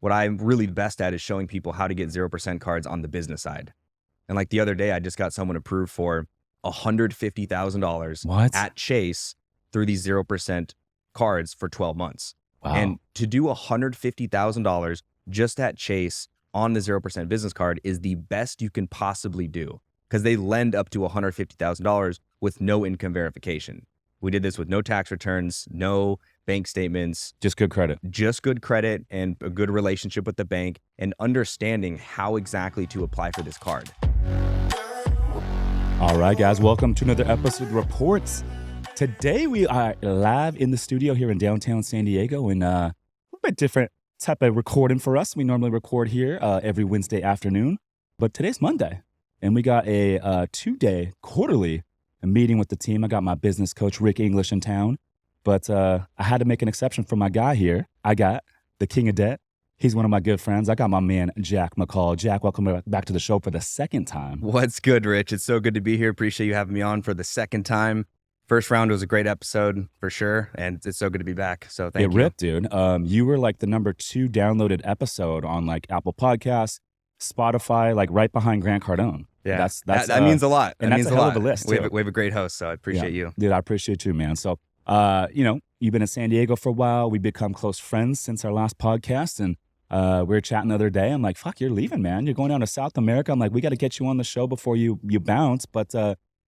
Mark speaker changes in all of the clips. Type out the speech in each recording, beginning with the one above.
Speaker 1: what I'm really best at is showing people how to get 0% cards on the business side. And like the other day, I just got someone approved for $150,000
Speaker 2: What?
Speaker 1: at Chase through these 0% cards for 12 months.
Speaker 2: Wow.
Speaker 1: And to do $150,000 just at Chase on the 0% business card is the best you can possibly do, because they lend up to $150,000 with no income verification. We did this with no tax returns, no bank statements.
Speaker 2: Just good credit.
Speaker 1: Just good credit and a good relationship with the bank and understanding how exactly to apply for this card.
Speaker 2: All right, guys, welcome to another episode of Reports. Today we are live in the studio here in downtown San Diego, and a bit different type of recording for us. We normally record here every Wednesday afternoon, but today's Monday, and we got a 2-day quarterly meeting with the team. I got my business coach, Rick English, in town, but I had to make an exception for my guy here. I got the king of debt. He's one of my good friends. I got my man, Jack McColl. Jack, welcome back to the show for the second time.
Speaker 1: What's good, Rich? It's so good to be here. Appreciate you having me on for the second time. First round was a great episode for sure, and it's so good to be back. So thank you.
Speaker 2: It ripped, dude. You were like the number 2 downloaded episode on like Apple Podcasts, Spotify, like right behind Grant Cardone.
Speaker 1: Yeah, that means a lot.
Speaker 2: And
Speaker 1: that
Speaker 2: that's
Speaker 1: means
Speaker 2: a hell
Speaker 1: lot.
Speaker 2: of a list.
Speaker 1: We have a great host, so I appreciate you.
Speaker 2: Dude, I appreciate you, man. So, you've been in San Diego for a while. We've become close friends since our last podcast, and we were chatting the other day. I'm like, fuck, you're leaving, man. You're going down to South America. I'm like, we got to get you on the show before you bounce. But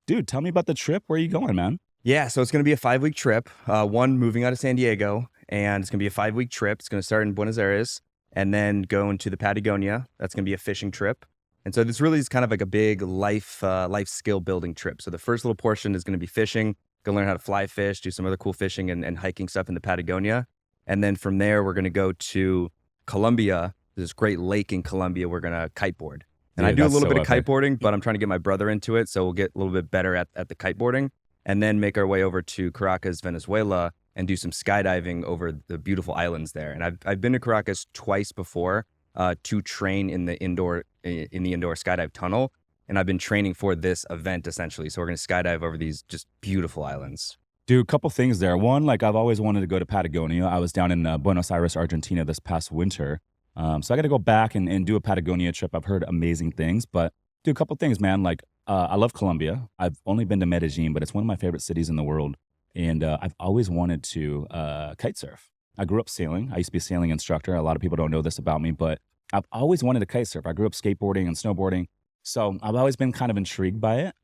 Speaker 2: dude, tell me about the trip. Where are you going, man?
Speaker 1: Yeah, so it's going to be a 5-week trip. One, moving out of San Diego, and it's going to be a 5-week trip. It's going to start in Buenos Aires and then go into the Patagonia. That's going to be a fishing trip. And so this really is kind of like a big life skill building trip. So the first little portion is going to be fishing, going to learn how to fly fish, do some other cool fishing and hiking stuff in the Patagonia. And then from there, we're going to go to Colombia. There's this great lake in Colombia. We're going to kiteboard. And I do a little bit of kiteboarding, but I'm trying to get my brother into it. So we'll get a little bit better at the kiteboarding, and then make our way over to Caracas, Venezuela, and do some skydiving over the beautiful islands there. And I've been to Caracas twice before to train in the indoor skydive tunnel. And I've been training for this event essentially. So we're going to skydive over these just beautiful islands.
Speaker 2: Dude, a couple things there. One, like I've always wanted to go to Patagonia. I was down in Buenos Aires, Argentina this past winter. So I got to go back and do a Patagonia trip. I've heard amazing things, but dude, a couple things, man. Like I love Colombia. I've only been to Medellin, but it's one of my favorite cities in the world. And I've always wanted to kite surf. I grew up sailing. I used to be a sailing instructor. A lot of people don't know this about me, but I've always wanted to kite surf. I grew up skateboarding and snowboarding. So I've always been kind of intrigued by it.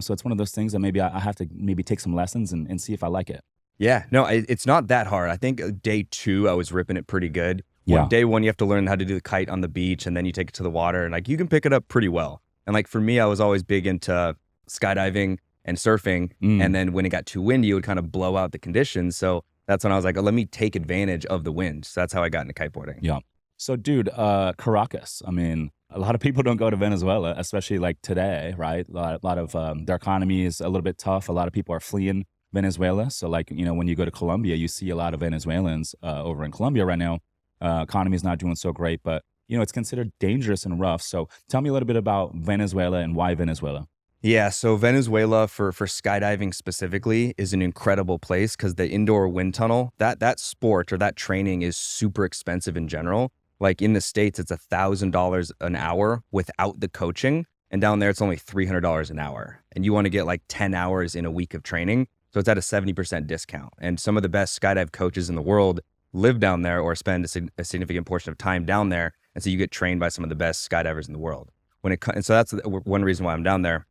Speaker 2: So it's one of those things that maybe I have to maybe take some lessons and see if I like it.
Speaker 1: Yeah, no, it's not that hard. I think day 2, I was ripping it pretty good.
Speaker 2: Yeah.
Speaker 1: Day 1, you have to learn how to do the kite on the beach, and then you take it to the water, and like you can pick it up pretty well. And like for me, I was always big into skydiving and surfing. And then when it got too windy, it would kind of blow out the conditions. So that's when I was like, oh, let me take advantage of the wind. So that's how I got into kiteboarding.
Speaker 2: Yeah. So dude, Caracas, I mean, a lot of people don't go to Venezuela, especially like today, right? A lot of their economy is a little bit tough. A lot of people are fleeing Venezuela. So like, when you go to Colombia, you see a lot of Venezuelans over in Colombia right now. Economy is not doing so great, but it's considered dangerous and rough. So tell me a little bit about Venezuela and why Venezuela.
Speaker 1: Yeah, so Venezuela for skydiving specifically is an incredible place because the indoor wind tunnel, that sport or that training is super expensive in general. Like in the States, it's $1,000 an hour without the coaching. And down there, it's only $300 an hour. And you want to get like 10 hours in a week of training. So it's at a 70% discount. And some of the best skydive coaches in the world live down there or spend a significant portion of time down there. And so you get trained by some of the best skydivers in the world. And so that's one reason why I'm down there.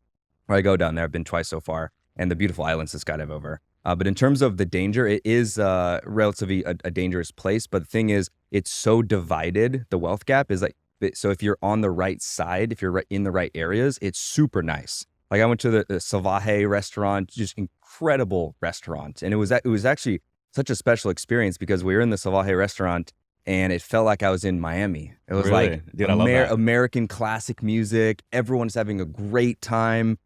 Speaker 1: Or I go down there. I've been twice so far, and the beautiful islands to skydive over. But in terms of the danger, it is relatively a dangerous place. But the thing is, it's so divided. The wealth gap is like, so if you're on the right side, if you're in the right areas, it's super nice. Like I went to the Salvaje restaurant, just incredible restaurant. And it was actually such a special experience because we were in the Salvaje restaurant and it felt like I was in Miami. It was
Speaker 2: really?
Speaker 1: like
Speaker 2: Dude, I love that.
Speaker 1: American classic music. Everyone's having a great time.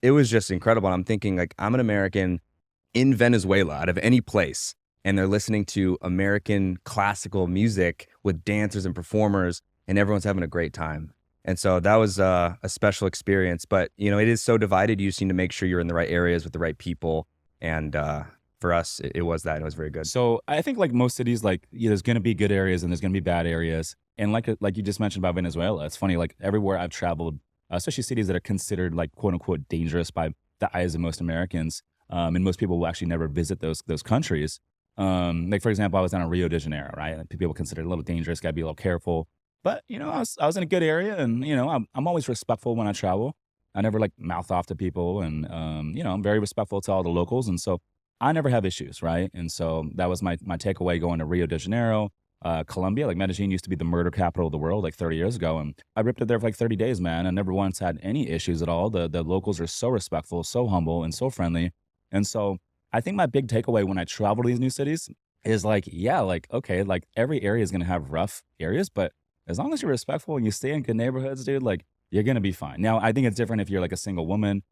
Speaker 1: It was just incredible. And I'm thinking like, I'm an American in Venezuela out of any place, and they're listening to American classical music with dancers and performers, and everyone's having a great time. And so that was a special experience. But, it is so divided. You just need to make sure you're in the right areas with the right people. And for us, it was that. It was very good.
Speaker 2: So I think like most cities, like there's going to be good areas and there's going to be bad areas. And like you just mentioned about Venezuela, it's funny, like everywhere I've traveled, especially cities that are considered like quote unquote dangerous by the eyes of most Americans, and most people will actually never visit those countries. Like for example, I was down in Rio de Janeiro, right? And people consider it a little dangerous, got to be a little careful. But I was in a good area, and I'm always respectful when I travel. I never like mouth off to people, and I'm very respectful to all the locals, and so I never have issues, right? And so that was my takeaway going to Rio de Janeiro. Colombia, like Medellin used to be the murder capital of the world like 30 years ago. And I ripped it there for like 30 days, man. I never once had any issues at all. The locals are so respectful, so humble, and so friendly. And so I think my big takeaway when I travel to these new cities is like, yeah, like, okay, like every area is going to have rough areas, but as long as you're respectful and you stay in good neighborhoods, dude, like you're going to be fine. Now, I think it's different if you're like a single woman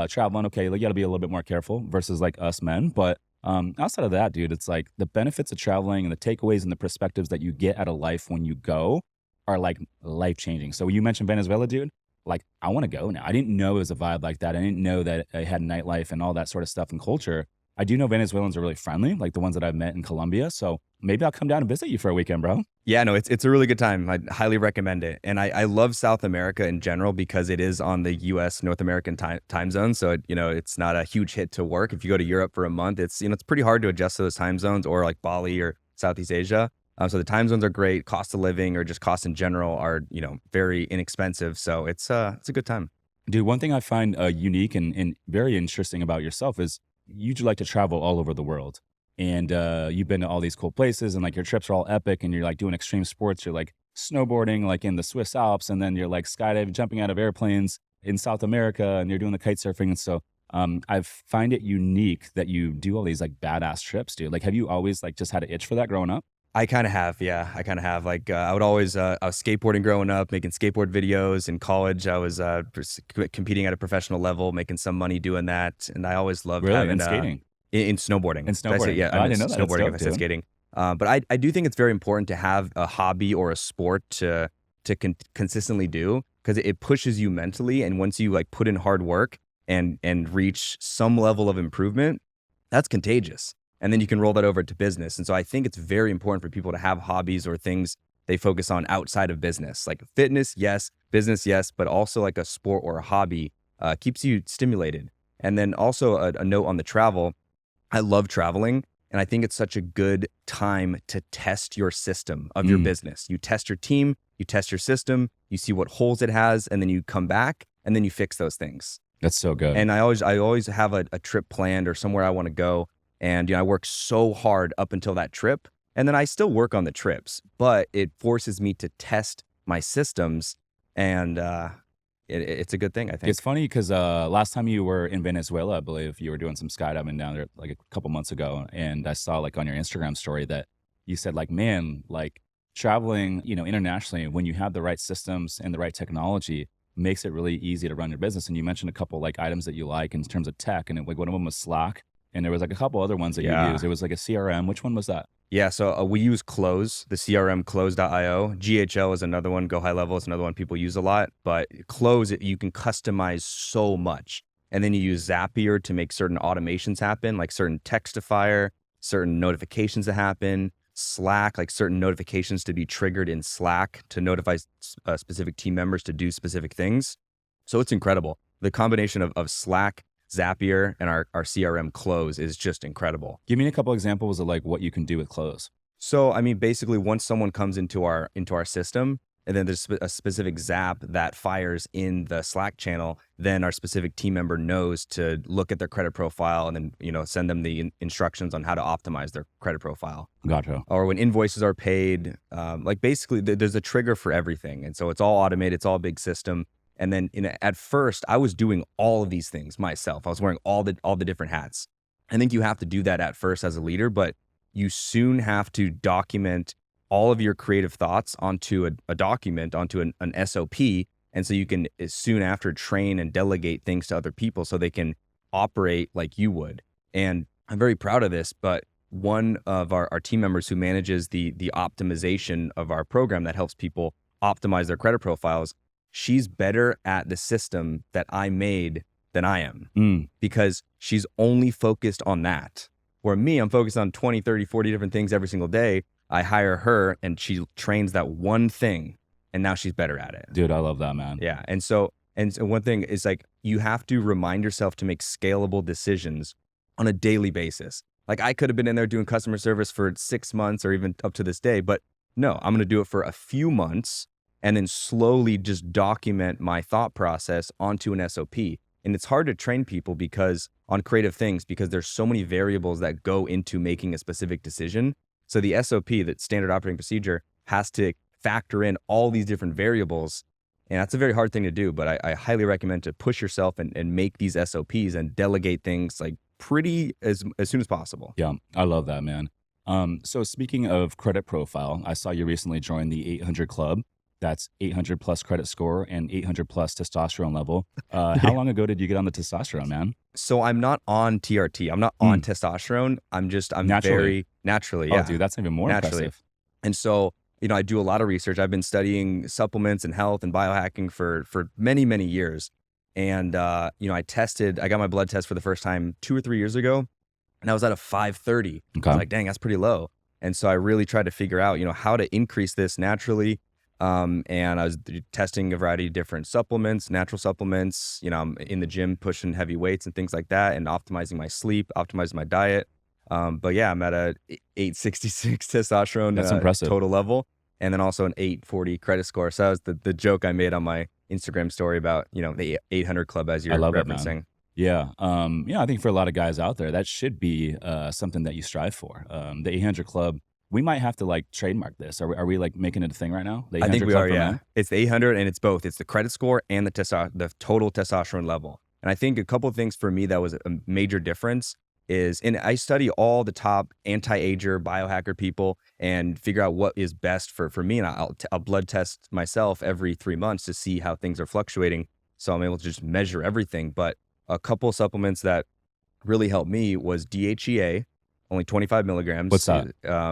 Speaker 2: traveling. Okay, like, you got to be a little bit more careful versus like us men. But outside of that, dude, it's like the benefits of traveling and the takeaways and the perspectives that you get out of life when you go are like life changing. So you mentioned Venezuela, dude. Like, I want to go now. I didn't know it was a vibe like that. I didn't know that it had nightlife and all that sort of stuff and culture. I do know Venezuelans are really friendly, like the ones that I've met in Colombia. So maybe I'll come down and visit you for a weekend, bro.
Speaker 1: Yeah, no, it's a really good time. I highly recommend it. And I love South America in general because it is on the US North American time zone. So it's not a huge hit to work. If you go to Europe for a month, it's pretty hard to adjust to those time zones, or like Bali or Southeast Asia. So the time zones are great. Cost of living or just costs in general are, very inexpensive. So it's a good time.
Speaker 2: Dude, one thing I find unique and very interesting about yourself is you like to travel all over the world. And you've been to all these cool places, and like your trips are all epic, and you're like doing extreme sports. You're like snowboarding like in the Swiss Alps, and then you're like skydiving, jumping out of airplanes in South America, and you're doing the kite surfing. And so I find it unique that you do all these like badass trips, dude. Like, have you always like just had an itch for that growing up?
Speaker 1: I kind of have, yeah. I kind of have. Like, I was skateboarding growing up, making skateboard videos. In college, I was competing at a professional level, making some money doing that. And I always loved
Speaker 2: Really?
Speaker 1: having
Speaker 2: In skating?
Speaker 1: in snowboarding.
Speaker 2: In
Speaker 1: Did I say,
Speaker 2: snowboarding?
Speaker 1: yeah,
Speaker 2: Oh,
Speaker 1: I
Speaker 2: I
Speaker 1: meant
Speaker 2: didn't know that. That's
Speaker 1: snowboarding if
Speaker 2: dope,
Speaker 1: I said
Speaker 2: dude.
Speaker 1: skating. But I do think it's very important to have a hobby or a sport to consistently do, because it pushes you mentally. And once you like put in hard work and reach some level of improvement, that's contagious. And then you can roll that over to business. And so I think it's very important for people to have hobbies or things they focus on outside of business, like fitness, yes, business, yes, but also like a sport or a hobby keeps you stimulated. And then also a note on the travel. I love traveling. And I think it's such a good time to test your system of your
Speaker 2: Mm,
Speaker 1: business. You test your team, you test your system, you see what holes it has, and then you come back and then you fix those things.
Speaker 2: that's so good.
Speaker 1: And I always have a trip planned or somewhere I want to go. And I work so hard up until that trip. And then I still work on the trips, but it forces me to test my systems. And it's a good thing, I think.
Speaker 2: It's funny because last time you were in Venezuela, I believe you were doing some skydiving down there like a couple months ago, and I saw like on your Instagram story that you said like, man, like traveling, internationally, when you have the right systems and the right technology, makes it really easy to run your business. And you mentioned a couple like items that you like in terms of tech, and like one of them was Slack, and there was like a couple other ones that you
Speaker 1: Yeah.
Speaker 2: use. It was like a CRM. Which one was that?
Speaker 1: Yeah, so we use Close, the CRM Close.io. GHL is another one. Go High Level is another one people use a lot. But Close, you can customize so much. And then you use Zapier to make certain automations happen, like certain text to fire, certain notifications to happen. Slack, like certain notifications to be triggered in Slack to notify specific team members to do specific things. So it's incredible. The combination of Slack, Zapier, and our CRM Close is just incredible.
Speaker 2: Give me a couple examples of like what you can do with Close.
Speaker 1: So, I mean, basically, once someone comes into our system, and then there's a specific zap that fires in the Slack channel, then our specific team member knows to look at their credit profile and then send them the instructions on how to optimize their credit profile.
Speaker 2: Gotcha.
Speaker 1: Or when invoices are paid, like basically, there's a trigger for everything, and so it's all automated. It's all a big system. And then at first, I was doing all of these things myself. I was wearing all the different hats. I think you have to do that at first as a leader, but you soon have to document all of your creative thoughts onto a document, onto an SOP. And so you can soon after train and delegate things to other people so they can operate like you would. And I'm very proud of this, but one of our team members who manages the optimization of our program that helps people optimize their credit profiles, she's better at the system that I made than I am,
Speaker 2: Mm,
Speaker 1: because she's only focused on that. Where me, I'm focused on 20, 30, 40 different things every single day. I hire her and she trains that one thing, and now she's better at it.
Speaker 2: Dude, I love that, man.
Speaker 1: Yeah. And so one thing is like, you have to remind yourself to make scalable decisions on a daily basis. Like, I could have been in there doing customer service for 6 months or even up to this day, but no, I'm going to do it for a few months and then slowly just document my thought process onto an SOP. And it's hard to train people because on creative things, because there's so many variables that go into making a specific decision. So the SOP, that standard operating procedure, has to factor in all these different variables. And that's a very hard thing to do, but I highly recommend to push yourself and make these SOPs and delegate things like pretty as soon as possible.
Speaker 2: Yeah, I love that, man. So speaking of credit profile, I saw you recently join the 800 Club. That's 800 plus credit score and 800 plus testosterone level. How long ago did you get on the testosterone, man?
Speaker 1: So I'm not on TRT. I'm not on testosterone. I'm
Speaker 2: Naturally.
Speaker 1: very naturally. Yeah.
Speaker 2: Oh, dude, that's even more
Speaker 1: Naturally.
Speaker 2: impressive.
Speaker 1: And so, I do a lot of research. I've been studying supplements and health and biohacking for many, many years. And, I got my blood test for the first time 2 or 3 years ago, and I was at a 530.
Speaker 2: Okay.
Speaker 1: I was like, dang, that's pretty low. And so I really tried to figure out, how to increase this naturally. And I was testing a variety of different supplements, natural supplements. I'm in the gym pushing heavy weights and things like that, and optimizing my sleep, optimizing my diet. But yeah, I'm at a 866 testosterone
Speaker 2: That's impressive.
Speaker 1: total level, and then also an 840 credit score. So that was the joke I made on my Instagram story about, the 800 Club, as you're
Speaker 2: I love it,
Speaker 1: referencing.
Speaker 2: man. Yeah. I think for a lot of guys out there, that should be something that you strive for. The 800 Club, we might have to like trademark this. Are we like making it a thing right now? The
Speaker 1: I think
Speaker 2: 800
Speaker 1: we
Speaker 2: Club
Speaker 1: are,
Speaker 2: for
Speaker 1: yeah.
Speaker 2: men?
Speaker 1: It's the 800, and it's both. It's the credit score and the total testosterone level. And I think a couple of things for me that was a major difference is, and I study all the top anti-ager biohacker people and figure out what is best for me. And I'll blood test myself every 3 months to see how things are fluctuating. So I'm able to just measure everything. But a couple of supplements that really helped me was DHEA, only 25 milligrams.
Speaker 2: What's that?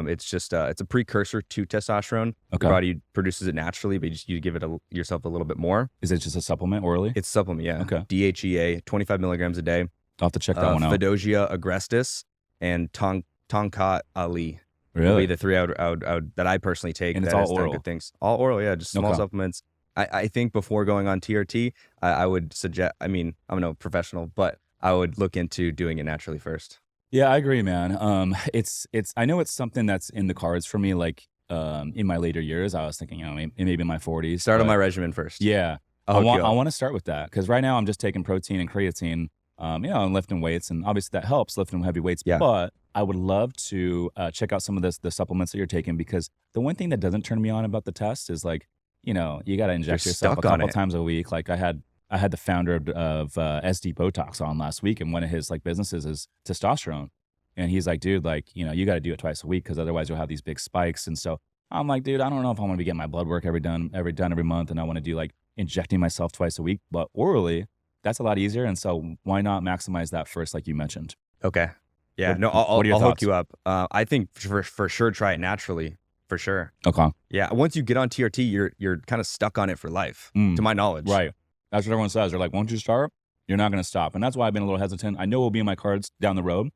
Speaker 1: It's just, it's a precursor to testosterone.
Speaker 2: Okay.
Speaker 1: Your body produces it naturally, but you give it yourself a little bit more.
Speaker 2: Is it just a supplement orally?
Speaker 1: It's a supplement, yeah.
Speaker 2: Okay.
Speaker 1: DHEA, 25 milligrams a day.
Speaker 2: I'll have to check that one out.
Speaker 1: Fedosia agrestis and Tonkat Ali.
Speaker 2: Really?
Speaker 1: Would be the three that I personally take.
Speaker 2: And it's
Speaker 1: that
Speaker 2: all
Speaker 1: has done
Speaker 2: oral?
Speaker 1: good things. All oral, yeah. Just small
Speaker 2: Okay.
Speaker 1: supplements. I think before going on TRT, I would suggest, I'm no professional, but I would look into doing it naturally first.
Speaker 2: Yeah, I agree, man. I know it's something that's in the cards for me. Like, in my later years, I was thinking, maybe in my 40s.
Speaker 1: Start on
Speaker 2: but
Speaker 1: my regimen first.
Speaker 2: Yeah,
Speaker 1: I'll
Speaker 2: I
Speaker 1: hook you up.
Speaker 2: want to start with that because right now I'm just taking protein and creatine. And lifting weights, and obviously that helps lifting heavy weights.
Speaker 1: Yeah.
Speaker 2: But I would love to check out some of the supplements that you're taking, because the one thing that doesn't turn me on about the test is like, you got to inject
Speaker 1: You're
Speaker 2: yourself a
Speaker 1: stuck on
Speaker 2: couple
Speaker 1: it.
Speaker 2: times a week. Like I had the founder of SD Botox on last week, and one of his like businesses is testosterone, and he's like, dude, like you got to do it twice a week because otherwise you'll have these big spikes. And so I'm like, dude, I don't know if I want to be getting my blood work every month, and I want to do like injecting myself twice a week, but orally. That's a lot easier, and so why not maximize that first, like you mentioned?
Speaker 1: Okay. Yeah.
Speaker 2: What-
Speaker 1: No, I'll
Speaker 2: what are your
Speaker 1: hook
Speaker 2: thoughts?
Speaker 1: you up. I think for sure try it naturally. For sure.
Speaker 2: Okay.
Speaker 1: Yeah. Once you get on TRT, you're kind of stuck on it for life,
Speaker 2: Mm.
Speaker 1: to my knowledge.
Speaker 2: Right. That's what everyone says. They're like, once you start, you're not going to stop. And that's why I've been a little hesitant. I know it will be in my cards down the road,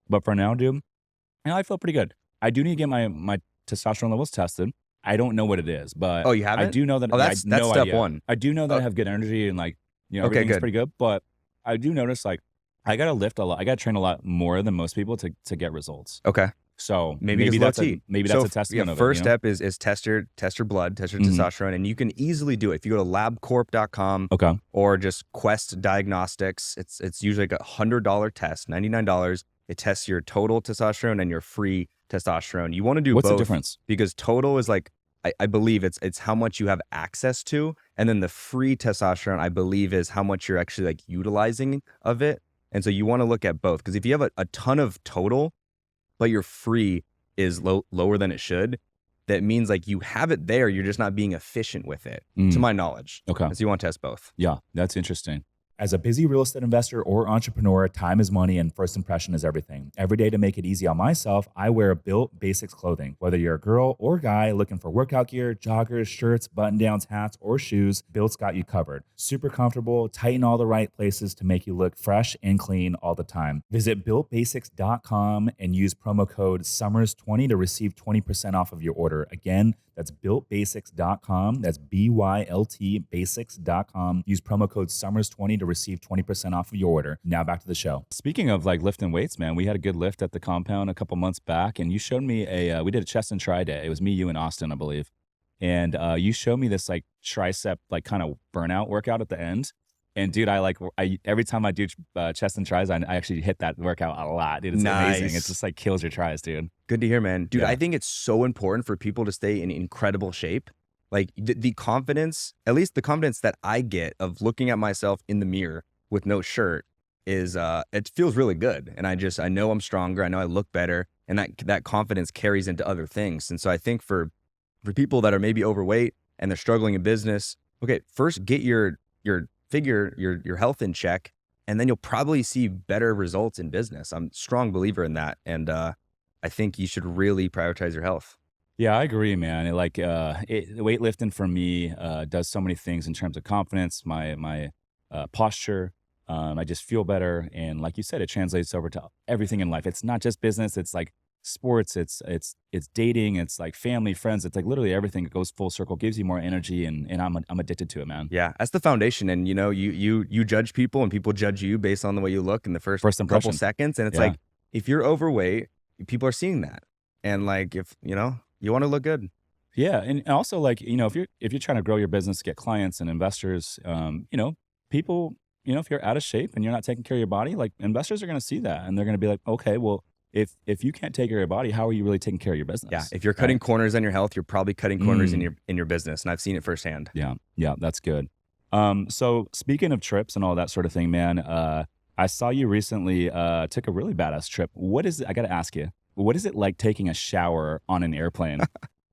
Speaker 2: but for now, dude, I feel pretty good. I do need to get my testosterone levels tested. I don't know what it is, but
Speaker 1: Oh, you haven't?
Speaker 2: I do know that.
Speaker 1: Oh,
Speaker 2: I
Speaker 1: that's
Speaker 2: have no
Speaker 1: step
Speaker 2: idea.
Speaker 1: one.
Speaker 2: I do know that I
Speaker 1: Oh.
Speaker 2: have good energy and like,
Speaker 1: Okay,
Speaker 2: everything's
Speaker 1: good.
Speaker 2: pretty good, but I do notice like I got to lift a lot. I got to train a lot more than most people to get results.
Speaker 1: Okay.
Speaker 2: So
Speaker 1: Maybe
Speaker 2: that's
Speaker 1: it's low T.
Speaker 2: a testament of it.
Speaker 1: First step is test your blood, test your
Speaker 2: Mhm.
Speaker 1: testosterone, and you can easily do it. If you go to labcorp.com
Speaker 2: Okay.
Speaker 1: or just Quest Diagnostics, it's usually like $100 test, $99. It tests your total testosterone and your free testosterone. You want to do
Speaker 2: What's
Speaker 1: both
Speaker 2: the difference?
Speaker 1: because total is like, I believe it's how much you have access to, and then the free testosterone, I believe, is how much you're actually like utilizing of it. And so you want to look at both, because if you have a ton of total, but your free is lower than it should, that means like you have it there, you're just not being efficient with it, to
Speaker 2: Mm.
Speaker 1: my knowledge.
Speaker 2: Okay.
Speaker 1: And so you want to test both.
Speaker 2: Yeah, that's interesting. As a busy real estate investor or entrepreneur, time is money and first impression is everything. Every day to make it easy on myself, I wear Built Basics clothing. Whether you're a girl or guy looking for workout gear, joggers, shirts, button-downs, hats, or shoes, Built's got you covered. Super comfortable, tight in all the right places to make you look fresh and clean all the time. Visit BuiltBasics.com and use promo code SUMMERS20 to receive 20% off of your order. Again, that's BuiltBasics.com. That's BYLT Basics.com. Use promo code SUMMERS20 to receive 20% off of your order. Now back to the show. Speaking of like lifting weights, man, we had a good lift at the compound a couple months back, and you showed me we did a chest and tri day. It was me, you, and Austin, I believe. And you showed me this like tricep, like kind of burnout workout at the end. And dude, every time I do chest and tris, I actually hit that workout a lot. Dude, it's amazing. It's just like kills your tris, dude.
Speaker 1: Good to hear, man. Dude,
Speaker 2: Yeah.
Speaker 1: I think it's so important for people to stay in incredible shape. Like the confidence, at least the confidence that I get of looking at myself in the mirror with no shirt is, it feels really good. And I know I'm stronger. I know I look better. And that confidence carries into other things. And so I think for people that are maybe overweight and they're struggling in business, okay, first get your health in check, and then you'll probably see better results in business. I'm a strong believer in that. And I think you should really prioritize your health.
Speaker 2: Yeah, I agree, man. Weightlifting for me does so many things in terms of confidence, my posture. I just feel better, and like you said, it translates over to everything in life. It's not just business; it's like sports, it's dating, it's like family, friends. It's like literally everything goes full circle, gives you more energy, and I'm addicted to it, man.
Speaker 1: Yeah, that's the foundation. And you judge people, and people judge you based on the way you look in the first couple
Speaker 2: impression.
Speaker 1: seconds. And it's
Speaker 2: Yeah.
Speaker 1: like, if you're overweight, people are seeing that. And like, if you want to look good.
Speaker 2: Yeah, and also like if you're trying to grow your business, get clients and investors, people, if you're out of shape and you're not taking care of your body, like investors are going to see that and they're going to be like, okay, well, if you can't take care of your body, how are you really taking care of your business?
Speaker 1: Yeah, if you're cutting
Speaker 2: Right?
Speaker 1: corners on your health, you're probably cutting corners in your business, and I've seen it firsthand.
Speaker 2: Yeah, that's good. So speaking of trips and all that sort of thing, man, I saw you recently took a really badass trip. What is it? I got to ask you, what is it like taking a shower on an airplane?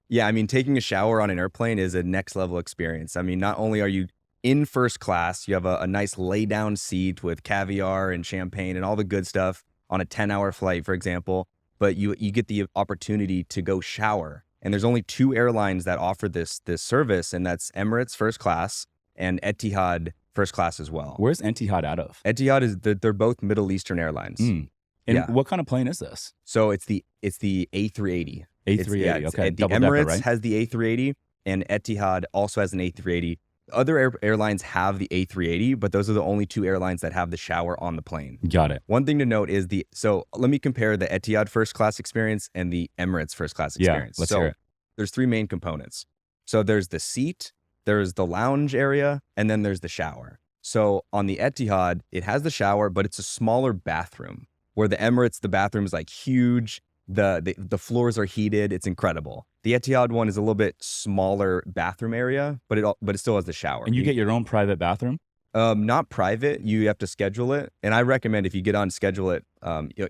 Speaker 1: Yeah, I mean, taking a shower on an airplane is a next level experience. I mean, not only are you in first class, you have a nice lay down seat with caviar and champagne and all the good stuff on a 10-hour flight, for example, but you get the opportunity to go shower. And there's only 2 airlines that offer this service, and that's Emirates first class and Etihad first class as well.
Speaker 2: Where's Etihad out of?
Speaker 1: Etihad they're both Middle Eastern airlines.
Speaker 2: And
Speaker 1: Yeah.
Speaker 2: what kind of plane is this?
Speaker 1: So it's the A380.
Speaker 2: A380. Okay,
Speaker 1: The
Speaker 2: double decker,
Speaker 1: Emirates
Speaker 2: right?
Speaker 1: has the A380, and Etihad also has an A380. Other airlines have the A380, but those are the only 2 airlines that have the shower on the plane.
Speaker 2: Got it.
Speaker 1: One thing to note is so let me compare the Etihad first class experience and the Emirates first class experience.
Speaker 2: Yeah, let's
Speaker 1: so
Speaker 2: hear it.
Speaker 1: there's 3 main components. So there's the seat, there's the lounge area, and then there's the shower. So on the Etihad, it has the shower, but it's a smaller bathroom. Where the Emirates, the bathroom is like huge. The floors are heated. It's incredible. The Etihad one is a little bit smaller bathroom area, but it still has the shower.
Speaker 2: And you get your own private bathroom?
Speaker 1: Not private. You have to schedule it. And I recommend if you get on, schedule it.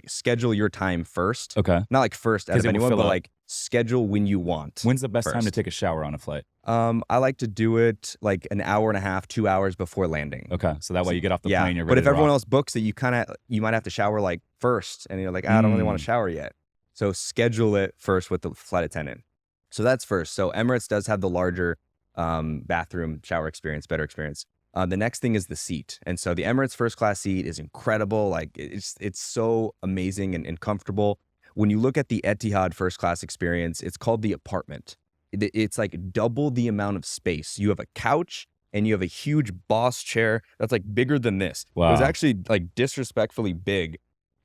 Speaker 1: Schedule your time first.
Speaker 2: Okay.
Speaker 1: Not like first out
Speaker 2: 'Cause
Speaker 1: of
Speaker 2: it will
Speaker 1: anyone,
Speaker 2: fill
Speaker 1: but
Speaker 2: up.
Speaker 1: like schedule when you want.
Speaker 2: When's the best time to
Speaker 1: first.
Speaker 2: take a shower on a flight?
Speaker 1: I like to do it like an hour and a half, 2 hours before landing.
Speaker 2: Okay, so that way you get off the
Speaker 1: Yeah,
Speaker 2: plane, you're
Speaker 1: but
Speaker 2: ready
Speaker 1: if
Speaker 2: to
Speaker 1: everyone
Speaker 2: rock.
Speaker 1: else books it, you might have to shower like first, and you're like, I don't really want to
Speaker 2: Mm.
Speaker 1: shower yet. So schedule it first with the flight attendant. So that's first. So Emirates does have the larger bathroom shower experience, better experience. The next thing is the seat, and so the Emirates first class seat is incredible. Like it's so amazing and comfortable. When you look at the Etihad first class experience, it's called the apartment. It's like double the amount of space. You have a couch and you have a huge boss chair that's like bigger than this. It was
Speaker 2: Wow.
Speaker 1: actually like disrespectfully big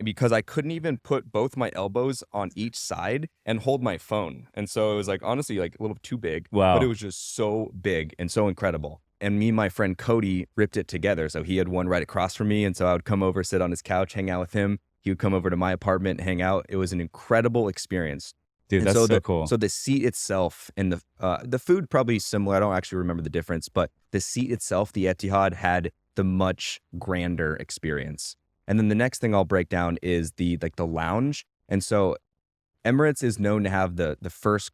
Speaker 1: because I couldn't even put both my elbows on each side and hold my phone. And so it was like honestly like a little too big,
Speaker 2: Wow.
Speaker 1: but it was just so big and so incredible. And me and my friend Cody ripped it together. So he had one right across from me. And so I would come over, sit on his couch, hang out with him. He would come over to my apartment, hang out. It was an incredible experience.
Speaker 2: Dude,
Speaker 1: And
Speaker 2: that's
Speaker 1: so
Speaker 2: so cool.
Speaker 1: So the seat itself and the food probably similar. I don't actually remember the difference, but the seat itself, the Etihad had the much grander experience. And then the next thing I'll break down is the lounge. And so Emirates is known to have the first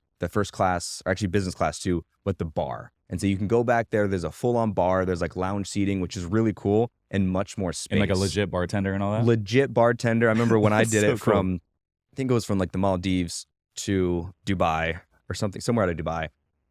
Speaker 1: class, or actually business class too, but the bar. And so you can go back there. There's a full-on bar. There's like lounge seating, which is really cool and much more space.
Speaker 2: And like a legit bartender and all that?
Speaker 1: Legit bartender. I remember when I did
Speaker 2: So
Speaker 1: it from, I think it was from like the Maldives to Dubai or something, somewhere out of Dubai.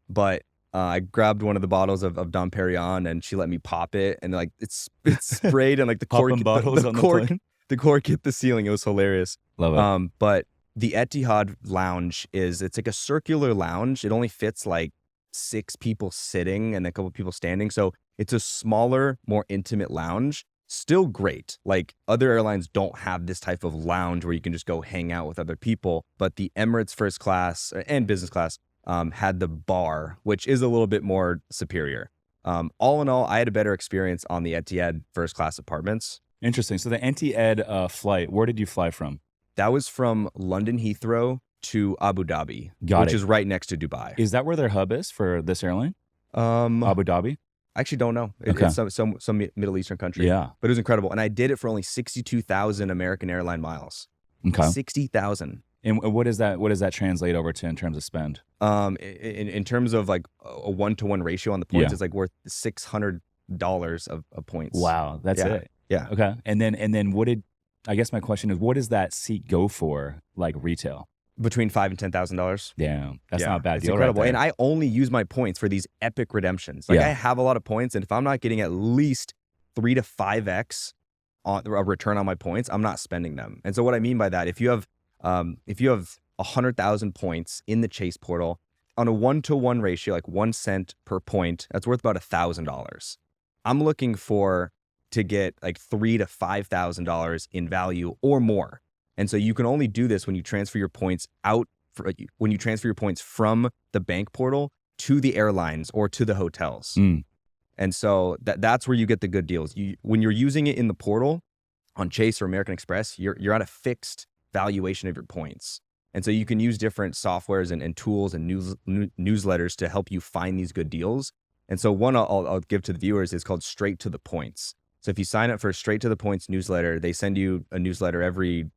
Speaker 1: But I grabbed one of the bottles of Dom Perignon and she let me pop it. And like it's sprayed and like the cork, the cork hit the ceiling. It was hilarious.
Speaker 2: Love it.
Speaker 1: But the Etihad lounge it's like a circular lounge. It only fits like 6 people sitting and a couple people standing. So it's a smaller, more intimate lounge. Still great. Like other airlines don't have this type of lounge where you can just go hang out with other people. But the Emirates first class and business class had the bar, which is a little bit more superior. All in all, I had a better experience on the Etihad first class apartments.
Speaker 2: Interesting. So the Etihad flight, where did you fly from?
Speaker 1: That was from London Heathrow to Abu Dhabi, which is right next to Dubai.
Speaker 2: Is that where their hub is for this airline? Abu Dhabi?
Speaker 1: I actually don't know. It's some Middle Eastern country.
Speaker 2: Yeah.
Speaker 1: But it was incredible. And I did it for only 62,000 American airline miles.
Speaker 2: Okay.
Speaker 1: 60,000.
Speaker 2: And what does that translate over to in terms of spend?
Speaker 1: In terms of like a 1-to-1 ratio on the points, it's like worth $600 of points.
Speaker 2: Wow. That's it.
Speaker 1: Yeah.
Speaker 2: Okay. And then I guess my question is, what does that seat go for, like retail?
Speaker 1: Between $5,000 and $10,000.
Speaker 2: Damn, that's not a bad
Speaker 1: it's
Speaker 2: deal.
Speaker 1: Incredible.
Speaker 2: Right
Speaker 1: and I only use my points for these epic redemptions. Like I have a lot of points, and if I'm not getting at least 3 to 5x on a return on my points, I'm not spending them. And so what I mean by that, if you have 100,000 points in the Chase portal on a 1-to-1 ratio, like 1 cent per point, that's worth about $1,000. I'm looking to get like $3,000 to $5,000 in value or more. And so you can only do this when you transfer your points from the bank portal to the airlines or to the hotels. And so that's where you get the good deals. When you're using it in the portal on Chase or American Express, you're at a fixed valuation of your points. And so you can use different softwares and tools and newsletters to help you find these good deals. And so one I'll give to the viewers is called Straight to the Points. So if you sign up for a Straight to the Points newsletter, they send you a newsletter every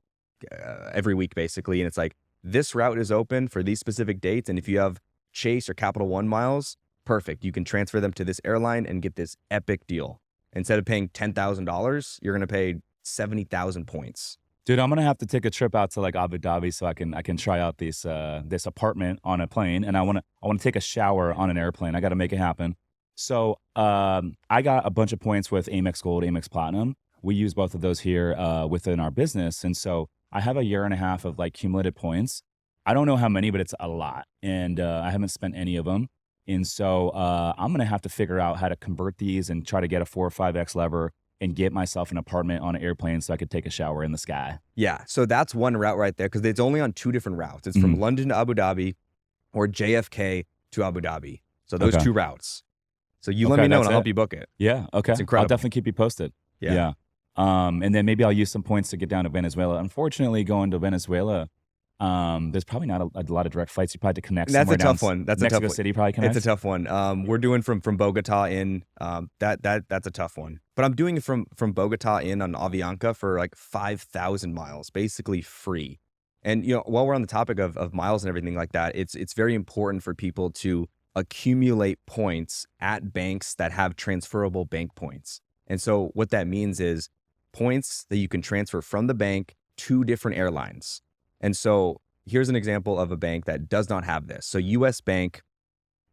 Speaker 1: week basically. And it's like, this route is open for these specific dates. And if you have Chase or Capital One miles, perfect. You can transfer them to this airline and get this epic deal. Instead of paying $10,000, you're going to pay 70,000 points.
Speaker 2: Dude, I'm gonna have to take a trip out to like Abu Dhabi so I can try out this apartment on a plane, and I wanna take a shower on an airplane. I got to make it happen. So I got a bunch of points with Amex Gold, Amex Platinum. We use both of those here within our business, and so I have a year and a half of like cumulative points. I don't know how many, but it's a lot, and I haven't spent any of them. And so I'm gonna have to figure out how to convert these and try to get a 4 or 5x lever and get myself an apartment on an airplane so I could take a shower in the sky.
Speaker 1: Yeah, so that's one route right there because it's only on 2 different routes. It's from London to Abu Dhabi or JFK to Abu Dhabi. So those 2 routes. So you let me know and I'll help you book it.
Speaker 2: Yeah, okay.
Speaker 1: It's incredible.
Speaker 2: I'll definitely keep you posted. Yeah. And then maybe I'll use some points to get down to Venezuela. Unfortunately, going to Venezuela, there's probably not a lot of direct flights. You probably have to connect somewhere down.
Speaker 1: That's a tough one. That's
Speaker 2: Mexico
Speaker 1: a tough one.
Speaker 2: City probably connects.
Speaker 1: It's a tough one. We're doing from Bogota in. That's a tough one. But I'm doing it from Bogota in on Avianca for like 5,000 miles, basically free. And while we're on the topic of miles and everything like that, it's very important for people to accumulate points at banks that have transferable bank points. And so what that means is points that you can transfer from the bank to different airlines. And so here's an example of a bank that does not have this. So US Bank,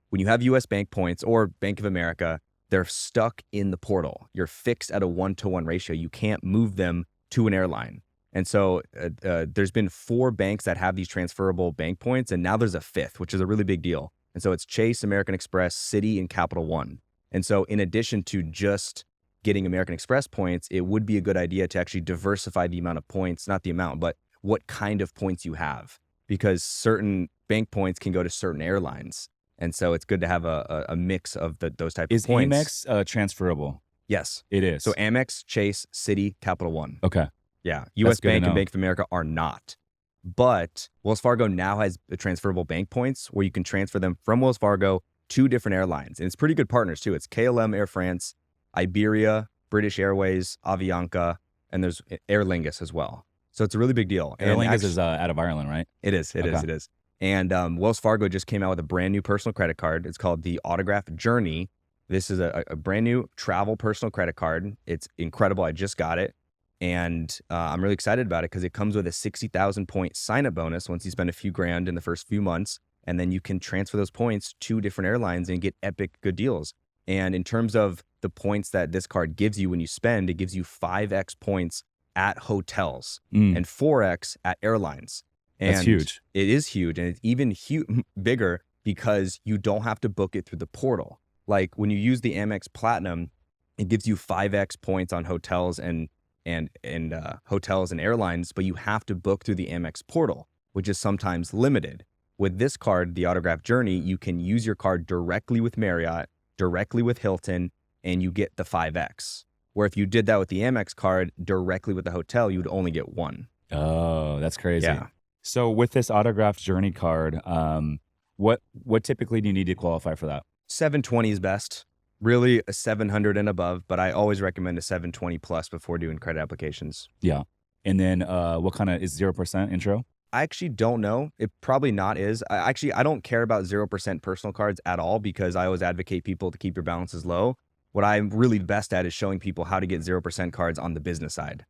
Speaker 1: when you have US Bank points or Bank of America, they're stuck in the portal. You're fixed at a 1-to-1 ratio. You can't move them to an airline. And so there's been 4 banks that have these transferable bank points, and now there's a 5th, which is a really big deal. And so it's Chase, American Express, Citi, and Capital One. And so in addition to just getting American Express points, it would be a good idea to actually diversify the amount of points, not the amount, but what kind of points you have, because certain bank points can go to certain airlines. And so it's good to have a mix of those types of points.
Speaker 2: Is Amex transferable?
Speaker 1: Yes.
Speaker 2: It is.
Speaker 1: So Amex, Chase, Citi, Capital One.
Speaker 2: Okay.
Speaker 1: Yeah. US Bank and Bank of America are not. But Wells Fargo now has transferable bank points where you can transfer them from Wells Fargo to different airlines. And it's pretty good partners too. It's KLM, Air France, Iberia, British Airways, Avianca, and there's Aer Lingus as well. So it's a really big deal.
Speaker 2: Aer Lingus is out of Ireland, right?
Speaker 1: It is. It is. And Wells Fargo just came out with a brand new personal credit card. It's called the Autograph Journey. This is a brand new travel personal credit card. It's incredible. I just got it. And I'm really excited about it because it comes with a 60,000 point sign-up bonus once you spend a few grand in the first few months. And then you can transfer those points to different airlines and get epic good deals. And in terms of the points that this card gives you when you spend, it gives you 5x points at hotels and 4x at airlines. And
Speaker 2: That's huge.
Speaker 1: It is huge. And it's even bigger because you don't have to book it through the portal. Like when you use the Amex Platinum, it gives you 5x points on hotels and hotels and airlines, but you have to book through the Amex portal, which is sometimes limited. With this card, the Autograph Journey, you can use your card directly with Marriott, directly with Hilton, and you get the 5x. Where if you did that with the Amex card directly with the hotel, you would only get 1.
Speaker 2: Oh, that's crazy.
Speaker 1: Yeah.
Speaker 2: So with this Autograph Journey card, what typically do you need to qualify for that?
Speaker 1: 720 is best. Really a 700 and above, but I always recommend a 720 plus before doing credit applications.
Speaker 2: Yeah. And then what kind of is 0% intro?
Speaker 1: I actually don't know. It probably not is. I don't care about 0% personal cards at all because I always advocate people to keep your balances low. What I'm really best at is showing people how to get 0% cards on the business side.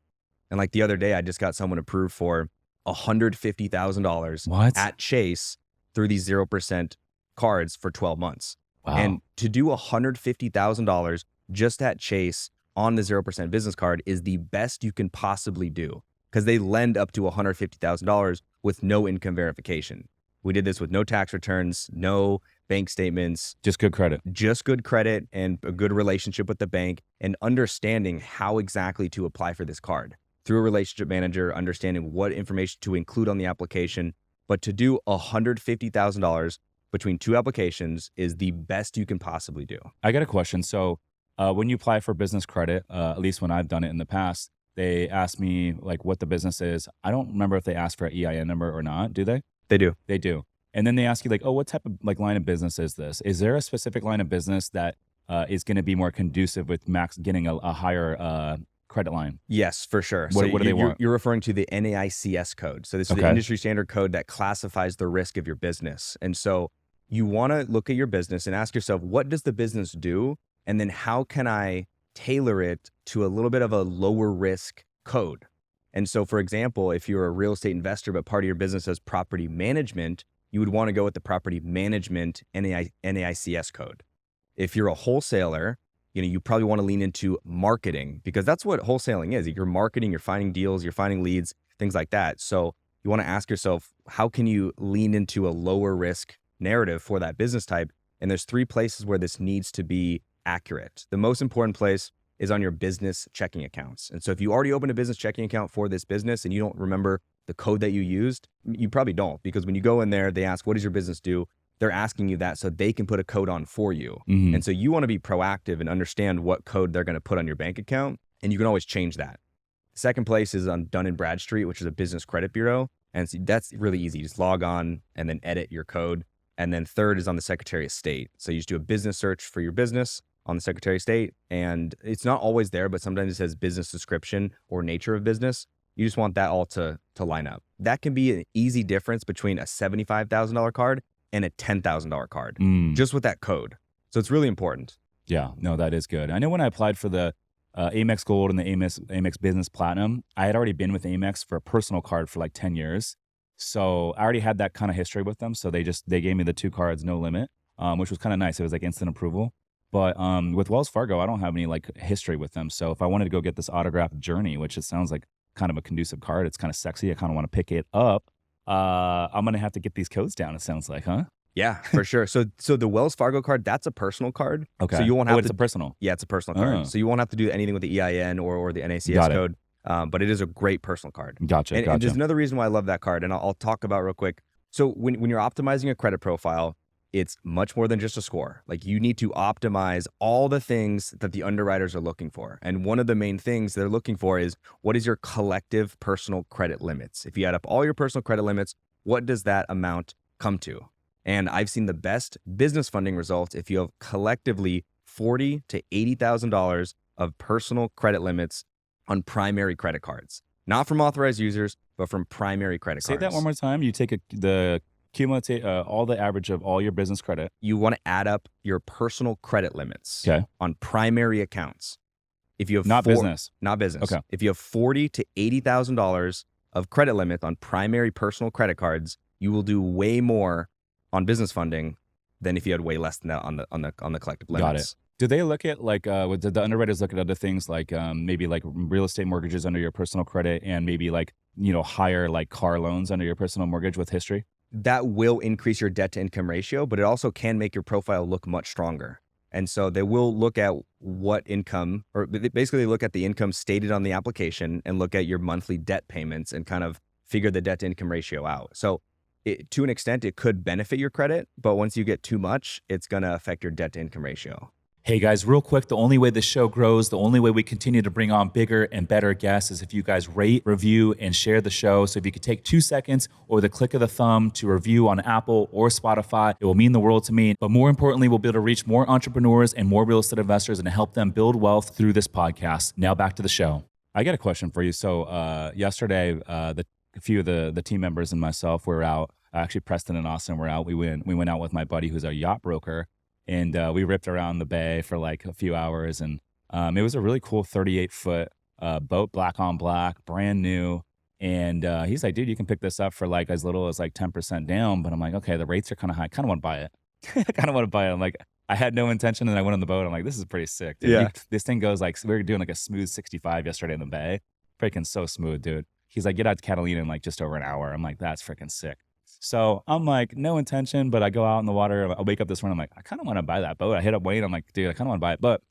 Speaker 1: And like the other day, I just got someone approved for $150,000 at Chase through these 0% cards for 12 months.
Speaker 2: Wow.
Speaker 1: And to do $150,000 just at Chase on the 0% business card is the best you can possibly do because they lend up to $150,000 with no income verification. We did this with no tax returns, no bank statements.
Speaker 2: Just good credit.
Speaker 1: Just good credit and a good relationship with the bank and understanding how exactly to apply for this card through a relationship manager, understanding what information to include on the application. But to do $150,000 between 2 applications is the best you can possibly do.
Speaker 2: I got a question. So when you apply for business credit, at least when I've done it in the past, they ask me like what the business is. I don't remember if they ask for an EIN number or not. Do they?
Speaker 1: They do.
Speaker 2: They do. And then they ask you like, oh, what type of like line of business is this? Is there a specific line of business that is going to be more conducive with max getting a higher credit line?
Speaker 1: Yes, for sure.
Speaker 2: What do they want?
Speaker 1: You're referring to the NAICS code. So this is the industry standard code that classifies the risk of your business. And so you want to look at your business and ask yourself, what does the business do? And then how can I tailor it to a little bit of a lower risk code? And so, for example, if you're a real estate investor, but part of your business is property management, you would want to go with the property management NAICS code. If you're a wholesaler, you probably want to lean into marketing because that's what wholesaling is. You're marketing, you're finding deals, you're finding leads, things like that. So you want to ask yourself, how can you lean into a lower risk narrative for that business type? And there's 3 places where this needs to be accurate. The most important place is on your business checking accounts. And so if you already opened a business checking account for this business and you don't remember the code that you used, you probably don't, because when you go in there, they ask, what does your business do? They're asking you that so they can put a code on for you.
Speaker 2: Mm-hmm.
Speaker 1: And so you want to be proactive and understand what code they're going to put on your bank account. And you can always change that. The second place is on Dun & Bradstreet, which is a business credit bureau. And so that's really easy. Just log on and then edit your code. And then third is on the Secretary of State. So you just do a business search for your business on the Secretary of State. And it's not always there, but sometimes it says business description or nature of business. You just want that all to line up. That can be an easy difference between a $75,000 card and a $10,000 card, just with that code. So it's really important.
Speaker 2: Yeah, no, that is good. I know when I applied for the Amex Gold and the Amex Business Platinum, I had already been with Amex for a personal card for like 10 years. So I already had that kind of history with them. So they gave me the 2 cards, no limit, which was kind of nice. It was like instant approval. But with Wells Fargo, I don't have any like history with them. So if I wanted to go get this Autograph Journey, which it sounds like kind of a conducive card, it's kind of sexy, I kind of want to pick it up. I'm going to have to get these codes down, it sounds like, huh?
Speaker 1: Yeah, for sure. So the Wells Fargo card, that's a personal card.
Speaker 2: Okay.
Speaker 1: So you won't have to.
Speaker 2: It's a personal.
Speaker 1: Yeah, it's a personal card. So you won't have to do anything with the EIN or the NACS code. But it is a great personal card.
Speaker 2: Gotcha.
Speaker 1: And there's another reason why I love that card, and I'll talk about real quick. So when you're optimizing a credit profile, it's much more than just a score. Like you need to optimize all the things that the underwriters are looking for. And one of the main things they're looking for is, what is your collective personal credit limits? If you add up all your personal credit limits, what does that amount come to? And I've seen the best business funding results if you have collectively $40,000 to $80,000 of personal credit limits on primary credit cards. Not from authorized users, but from primary credit cards.
Speaker 2: Say that one more time. You take the Cumulative, all the average of all your business credit.
Speaker 1: You want to add up your personal credit limits
Speaker 2: Okay.
Speaker 1: on primary accounts. If you have
Speaker 2: Not business.
Speaker 1: Not business.
Speaker 2: Okay.
Speaker 1: If you have $40,000 to $80,000 of credit limit on primary personal credit cards, you will do way more on business funding than if you had way less than that on the collective limits.
Speaker 2: Got it. Do they look at like, did the underwriters look at other things like maybe like real estate mortgages under your personal credit and maybe like, higher like car loans under your personal mortgage with history?
Speaker 1: That will increase your debt to income ratio, but it also can make your profile look much stronger. And so they will look at what income, or basically look at the income stated on the application and look at your monthly debt payments and kind of figure the debt to income ratio out. So to an extent, it could benefit your credit, but once you get too much, it's going to affect your debt to income ratio.
Speaker 2: Hey guys, real quick, the only way this show grows, the only way we continue to bring on bigger and better guests is if you guys rate, review, and share the show. So if you could take 2 seconds or the click of the thumb to review on Apple or Spotify, it will mean the world to me. But more importantly, we'll be able to reach more entrepreneurs and more real estate investors and help them build wealth through this podcast. Now back to the show. I got a question for you. So yesterday, a few of the team members and myself were out. Actually, Preston and Austin were out. We went out with my buddy who's a yacht broker. And we ripped around the bay for like a few hours. And it was a really cool 38-foot boat, black on black, brand new. And he's like, dude, you can pick this up for like as little as like 10% down. But I'm like, okay, the rates are kind of high. I kind of want to buy it. I kind of want to buy it. I'm like, I had no intention. And I went on the boat. I'm like, this is pretty sick, dude.
Speaker 1: Yeah.
Speaker 2: This thing goes like, we were doing like a smooth 65 yesterday in the bay. Freaking so smooth, dude. He's like, get out to Catalina in like just over an hour. I'm like, that's freaking sick. So I'm like, no intention, but I go out in the water. I wake up this morning. I'm like, I kind of want to buy that boat. I hit up Wayne. I'm like, dude, I kind of want to buy it. But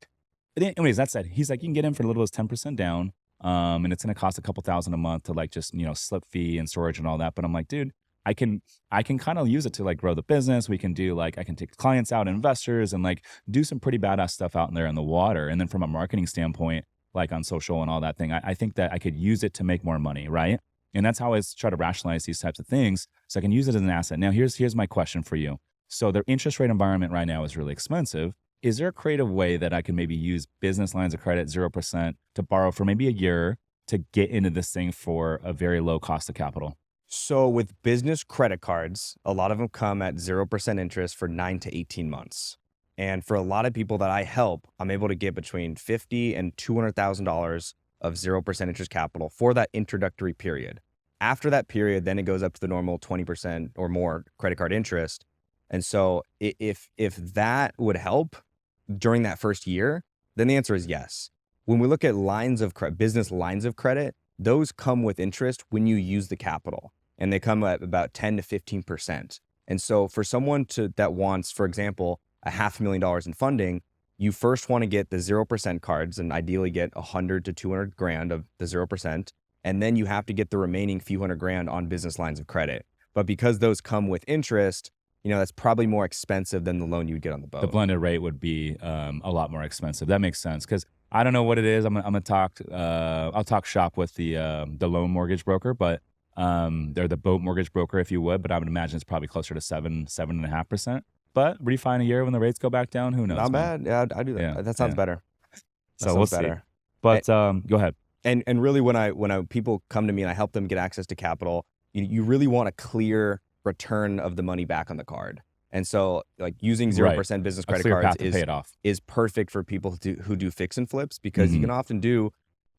Speaker 2: anyways, that said, he's like, you can get in for as little as 10% down. And it's going to cost a couple $1,000 a month to like just, slip fee and storage and all that. But I'm like, dude, I can kind of use it to like grow the business. We can do like, I can take clients out, investors, and like do some pretty badass stuff out in there in the water. And then from a marketing standpoint, like on social and all that thing, I think that I could use it to make more money, right? And that's how I try to rationalize these types of things so I can use it as an asset. Now, here's my question for you. So the interest rate environment right now is really expensive. Is there a creative way that I can maybe use business lines of credit, 0%, to borrow for maybe a year to get into this thing for a very low cost of capital?
Speaker 1: So with business credit cards, a lot of them come at 0% interest for 9 to 18 months. And for a lot of people that I help, I'm able to get between $50,000 and $200,000 of 0% interest capital for that introductory period. After that period, then it goes up to the normal 20% or more credit card interest. And so if that would help during that first year, then the answer is yes. When we look at business lines of credit, those come with interest when you use the capital, and they come at about 10 to 15%. And so for someone that wants, for example, $500,000 in funding, you first want to get the 0% cards and ideally get 100 to 200 grand of the 0%. And then you have to get the remaining few hundred grand on business lines of credit. But because those come with interest, that's probably more expensive than the loan you would get on the boat.
Speaker 2: The blended rate would be a lot more expensive. That makes sense. Cause I don't know what it is. I'll talk shop with the loan mortgage broker, but they're the boat mortgage broker, if you would, but I would imagine it's probably closer to 7.5%. But refi a year when the rates go back down, who knows?
Speaker 1: Not bad. Yeah, I do that.
Speaker 2: Yeah,
Speaker 1: that sounds better.
Speaker 2: So we'll see. But go ahead.
Speaker 1: And really, when people come to me and I help them get access to capital, you really want a clear return of the money back on the card. And so like using 0% business credit cards is perfect for people who do fix and flips, because you can often do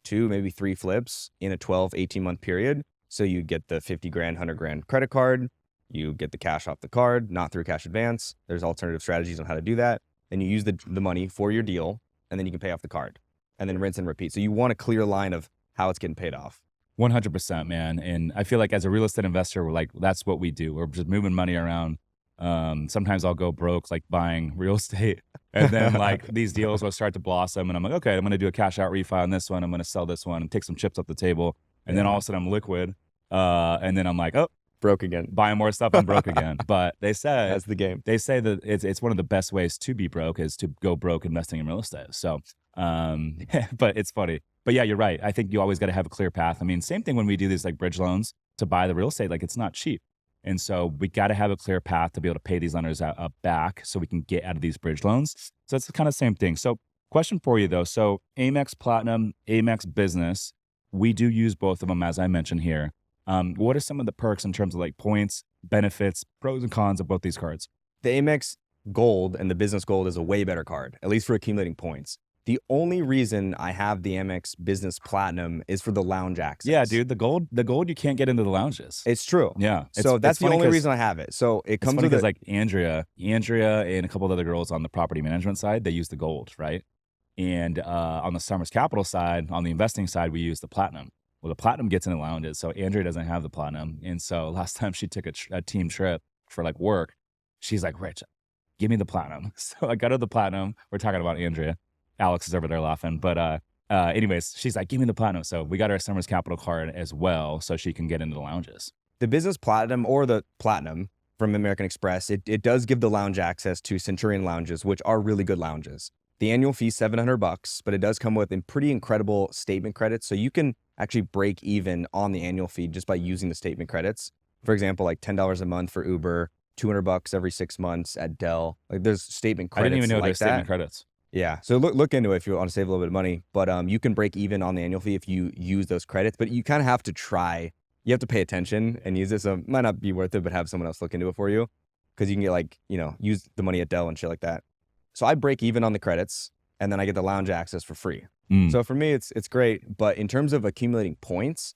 Speaker 1: 2, maybe 3 flips in a 12, 18-month period. So you get the 50 grand, 100 grand credit card. You get the cash off the card, not through cash advance. There's alternative strategies on how to do that. Then you use the money for your deal, and then you can pay off the card, and then rinse and repeat. So you want a clear line of how it's getting paid off.
Speaker 2: 100%, man. And I feel like as a real estate investor, we're like, that's what we do. We're just moving money around. Sometimes I'll go broke, like buying real estate. And then like these deals will start to blossom. And I'm like, okay, I'm going to do a cash out refi on this one. I'm going to sell this one and take some chips off the table. And then all of a sudden I'm liquid. And then I'm like, oh,
Speaker 1: broke again.
Speaker 2: Buying more stuff, I'm broke again. But they say
Speaker 1: that's the game.
Speaker 2: They say that it's one of the best ways to be broke is to go broke investing in real estate. So, but it's funny. But yeah, you're right. I think you always got to have a clear path. I mean, same thing when we do these like bridge loans to buy the real estate. Like it's not cheap, and so we got to have a clear path to be able to pay these lenders back, so we can get out of these bridge loans. So it's the kind of same thing. So, question for you though. So Amex Platinum, Amex Business, we do use both of them as I mentioned here. What are some of the perks in terms of like points, benefits, pros and cons of both these cards.
Speaker 1: The Amex Gold and the Business Gold is a way better card, at least for accumulating points. The only reason I have the Amex Business Platinum is for the lounge access.
Speaker 2: Yeah, dude, the gold you can't get into the lounges.
Speaker 1: It's true.
Speaker 2: Yeah.
Speaker 1: So that's the only reason I have it. So it comes with
Speaker 2: like Andrea and a couple of other girls on the property management side, they use the gold, right? And on the Summers Capital side, on the investing side, we use the platinum. Well, the platinum gets in the lounges, so Andrea doesn't have the platinum. And so last time she took a team trip for like work, she's like, Rich, give me the platinum. So I got her the platinum. We're talking about Andrea. Alex is over there laughing. But anyways, she's like, give me the platinum. So we got her a Summers Capital card as well so she can get into the lounges.
Speaker 1: The Business Platinum or the Platinum from American Express, it does give the lounge access to Centurion lounges, which are really good lounges. The annual fee is $700, but it does come with pretty incredible statement credits. So you can actually break even on the annual fee just by using the statement credits. For example, like $10 a month for Uber, $200 every 6 months at Dell. Like there's statement credits.
Speaker 2: I didn't even know
Speaker 1: like
Speaker 2: there's statement credits.
Speaker 1: Yeah. So look into it if you want to save a little bit of money. But you can break even on the annual fee if you use those credits. But you kind of have to try. You have to pay attention and use it. So it might not be worth it, but have someone else look into it for you. Because you can get use the money at Dell and shit like that. So I break even on the credits and then I get the lounge access for free. So for me, it's great. But in terms of accumulating points,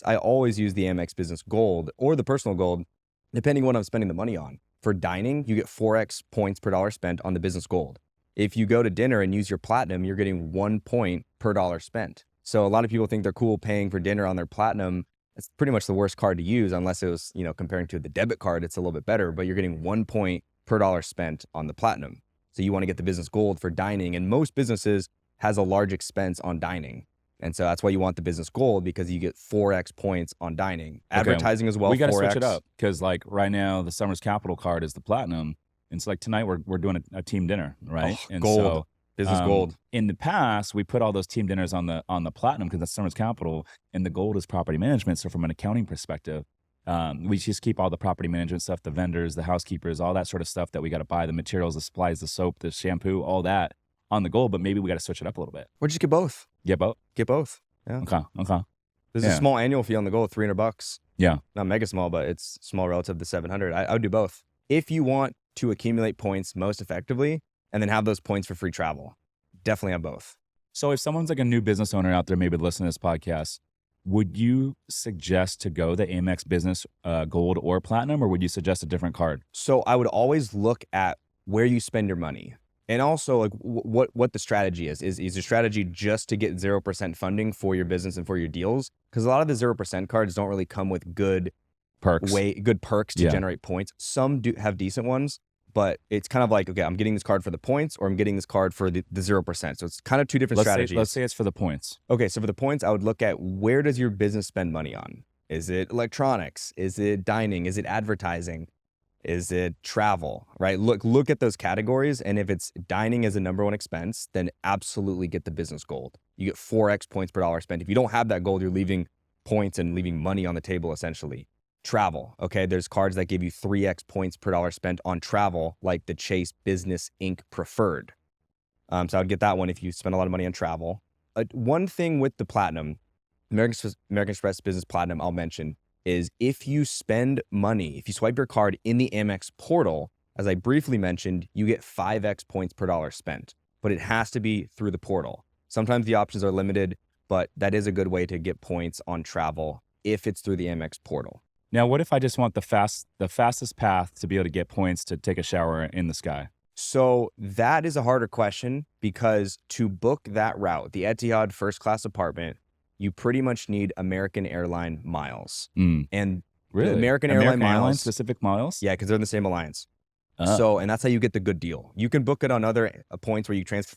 Speaker 1: I always use the Amex Business Gold or the Personal Gold, depending on what I'm spending the money on. For dining, you get 4x points per dollar spent on the Business Gold. If you go to dinner and use your Platinum, you're getting 1 point per dollar spent. So a lot of people think they're cool paying for dinner on their Platinum. It's pretty much the worst card to use unless it was, comparing to the debit card, it's a little bit better, but you're getting 1 point per dollar spent on the Platinum. So you want to get the Business Gold for dining, and most businesses has a large expense on dining. And so that's why you want the Business Gold, because you get 4x points on dining. Advertising as well,
Speaker 2: we got to
Speaker 1: 4x.
Speaker 2: switch it up because like right now the Summers Capital card is the Platinum. And so like tonight we're doing a team dinner, right?
Speaker 1: Oh,
Speaker 2: and
Speaker 1: gold.
Speaker 2: So,
Speaker 1: Business Gold.
Speaker 2: In the past, we put all those team dinners on the Platinum because that's Summers Capital, and the Gold is property management. So from an accounting perspective, we just keep all the property management stuff, the vendors, the housekeepers, all that sort of stuff that we got to buy, the materials, the supplies, the soap, the shampoo, all that on the Gold. But maybe we got to switch it up a little bit.
Speaker 1: Or just get both.
Speaker 2: Get both.
Speaker 1: Get both. Yeah.
Speaker 2: Okay.
Speaker 1: There's a small annual fee on the Gold, $300.
Speaker 2: Yeah.
Speaker 1: Not mega small, but it's small relative to $700. I would do both. If you want to accumulate points most effectively and then have those points for free travel, definitely have both.
Speaker 2: So if someone's like a new business owner out there, maybe listening to this podcast, would you suggest to go the Amex Business Gold or Platinum, or would you suggest a different card?
Speaker 1: So I would always look at where you spend your money. And also like what the strategy is. Is your strategy just to get 0% funding for your business and for your deals? Because a lot of the 0% cards don't really come with good
Speaker 2: perks
Speaker 1: to generate points. Some do have decent ones, but it's kind of like, okay, I'm getting this card for the points or I'm getting this card for the 0%. So it's kind of two different strategies.
Speaker 2: Let's say it's for the points.
Speaker 1: Okay, so for the points, I would look at where does your business spend money on? Is it electronics? Is it dining? Is it advertising? Is it travel, right? Look at those categories. And if it's dining as a number one expense, then absolutely get the Business Gold. You get 4x points per dollar spent. If you don't have that gold, you're leaving points and leaving money on the table, essentially. Travel, okay? There's cards that give you 3x points per dollar spent on travel, like the Chase Business Inc. Preferred. So I would get that one if you spend a lot of money on travel. One thing with the Platinum, American Express Business Platinum, I'll mention, is if you spend money, if you swipe your card in the Amex portal, as I briefly mentioned, you get 5x points per dollar spent, but it has to be through the portal. Sometimes the options are limited, but that is a good way to get points on travel if it's through the Amex portal.
Speaker 2: Now, what if I just want the fastest path to be able to get points to take a shower in the sky?
Speaker 1: So that is a harder question, because to book that route, the Etihad first class apartment, you pretty much need American Airline miles. And
Speaker 2: really?
Speaker 1: The American Airline miles,
Speaker 2: specific miles?
Speaker 1: Yeah, because they're in the same alliance. And that's how you get the good deal. You can book it on other points where you transfer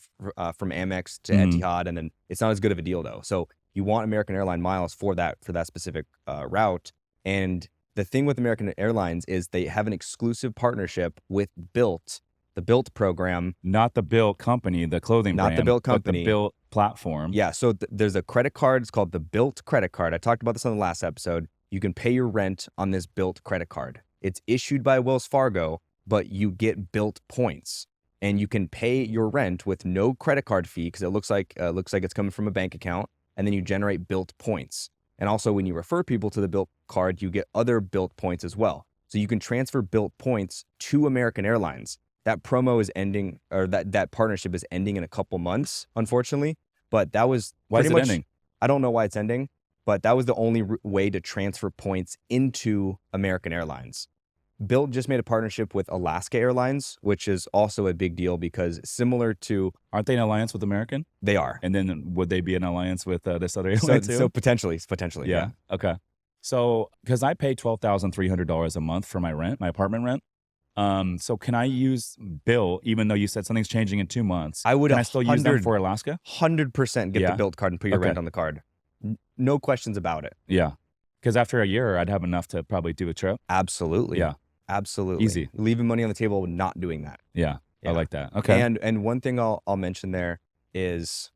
Speaker 1: from Amex to Etihad, and then it's not as good of a deal though. So you want American Airline miles for that specific route. And the thing with American Airlines is they have an exclusive partnership with Built, the Built program.
Speaker 2: Not the Built company, the clothing brand.
Speaker 1: Not the Built company.
Speaker 2: But the Built platform.
Speaker 1: Yeah, so there's a credit card. It's called the Built credit card. I talked about this on the last episode. You can pay your rent on this Built credit card. It's issued by Wells Fargo, but you get Built points. And you can pay your rent with no credit card fee because it looks like it's coming from a bank account. And then you generate Built points. And also when you refer people to the Built card, you get other Built points as well. So you can transfer Built points to American Airlines. That promo is ending, or that partnership is ending in a couple months, unfortunately. But that was
Speaker 2: Why is
Speaker 1: pretty
Speaker 2: it
Speaker 1: much,
Speaker 2: ending?
Speaker 1: I don't know why it's ending, but that was the only way to transfer points into American Airlines. Built just made a partnership with Alaska Airlines, which is also a big deal because similar to,
Speaker 2: Aren't they in alliance with American?
Speaker 1: they are.
Speaker 2: And then would they be in alliance with this other
Speaker 1: So,
Speaker 2: airline too?
Speaker 1: so potentially,
Speaker 2: Yeah. Okay. So, because I pay $12,300 a month for my rent, my apartment rent. So can I use Bill, even though you said something's changing in 2 months?
Speaker 1: I would
Speaker 2: Can I still use them
Speaker 1: 100
Speaker 2: for Alaska?
Speaker 1: 100% get the
Speaker 2: Yeah.
Speaker 1: Built card and put your
Speaker 2: Okay.
Speaker 1: rent on the card. No questions about it.
Speaker 2: Yeah. Because after a year, I'd have enough to probably do a trip.
Speaker 1: Absolutely.
Speaker 2: Yeah.
Speaker 1: Absolutely.
Speaker 2: Easy.
Speaker 1: Leaving money on the table, not doing that.
Speaker 2: Yeah. I
Speaker 1: Yeah.
Speaker 2: like that. Okay.
Speaker 1: And one thing I'll mention there is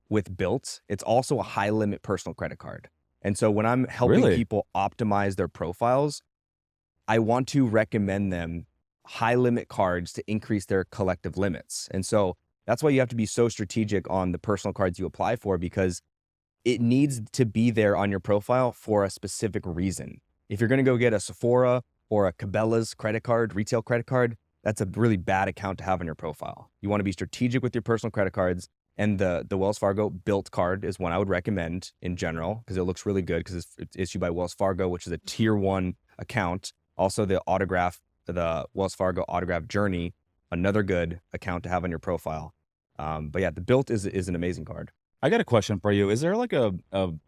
Speaker 1: with Built, it's also a high limit personal credit card. And so when I'm helping
Speaker 2: Really?
Speaker 1: people optimize their profiles, I want to recommend them high limit cards to increase their collective limits. And so that's why you have to be so strategic on the personal cards you apply for, because it needs to be there on your profile for a specific reason. If you're going to go get a Sephora or a Cabela's credit card, retail credit card, that's a really bad account to have on your profile. You want to be strategic with your personal credit cards. And the Wells Fargo Built card is one I would recommend in general because it looks really good because it's issued by Wells Fargo, which is a tier 1 account. Also the Wells Fargo autograph journey, another good account to have on your profile. But yeah, the Built is an amazing card.
Speaker 2: I got a question for you. Is there like a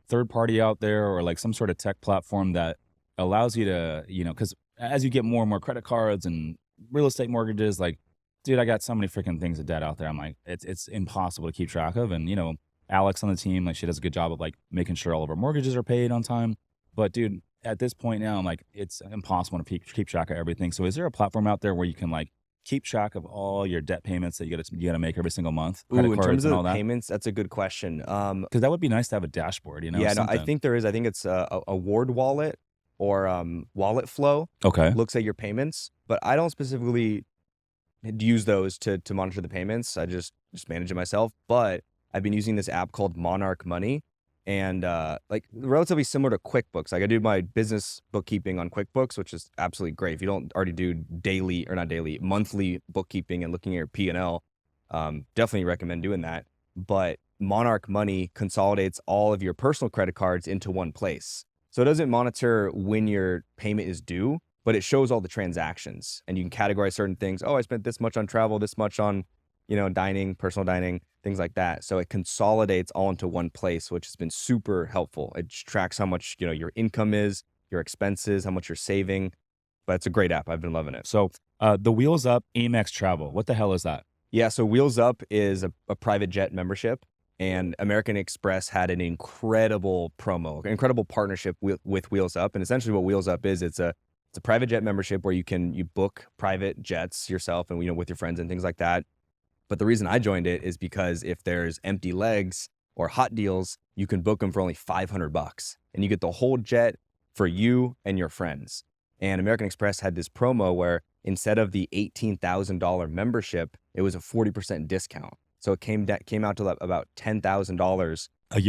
Speaker 2: third party out there or like some sort of tech platform that allows you to, because as you get more and more credit cards and real estate mortgages, like, dude, I got so many freaking things of debt out there. I'm like, it's impossible to keep track of. And, Alex on the team, like she does a good job of like making sure all of our mortgages are paid on time. But dude, at this point now, I'm like, it's impossible to keep track of everything. So is there a platform out there where you can like keep track of all your debt payments that you gotta make every single month?
Speaker 1: Ooh, in terms of payments, that's a good question.
Speaker 2: Because that would be nice to have a dashboard,
Speaker 1: Yeah, no, I
Speaker 2: something.
Speaker 1: think there is. I think it's a Ward wallet or Wallet Flow
Speaker 2: Okay.
Speaker 1: looks at your payments, but I don't specifically use those to monitor the payments. I just manage it myself. But I've been using this app called Monarch Money, and like relatively similar to QuickBooks. Like I do my business bookkeeping on QuickBooks, which is absolutely great. If you don't already do monthly bookkeeping and looking at your P&L, definitely recommend doing that. But Monarch Money consolidates all of your personal credit cards into one place. So it doesn't monitor when your payment is due, but it shows all the transactions and you can categorize certain things. Oh, I spent this much on travel, this much on, dining, personal dining, things like that. So it consolidates all into one place, which has been super helpful. It tracks how much, your income is, your expenses, how much you're saving. But it's a great app. I've been loving it.
Speaker 2: So the Wheels Up Amex Travel, what the hell is that?
Speaker 1: Yeah, so Wheels Up is a private jet membership, and American Express had an incredible incredible partnership with Wheels Up. And essentially what Wheels Up is, it's a private jet membership where you book private jets yourself and, with your friends and things like that. But the reason I joined it is because if there's empty legs or hot deals, you can book them for only $500 and you get the whole jet for you and your friends. And American Express had this promo where instead of the $18,000 membership, it was a 40% discount. So it came out to about $10,000
Speaker 2: a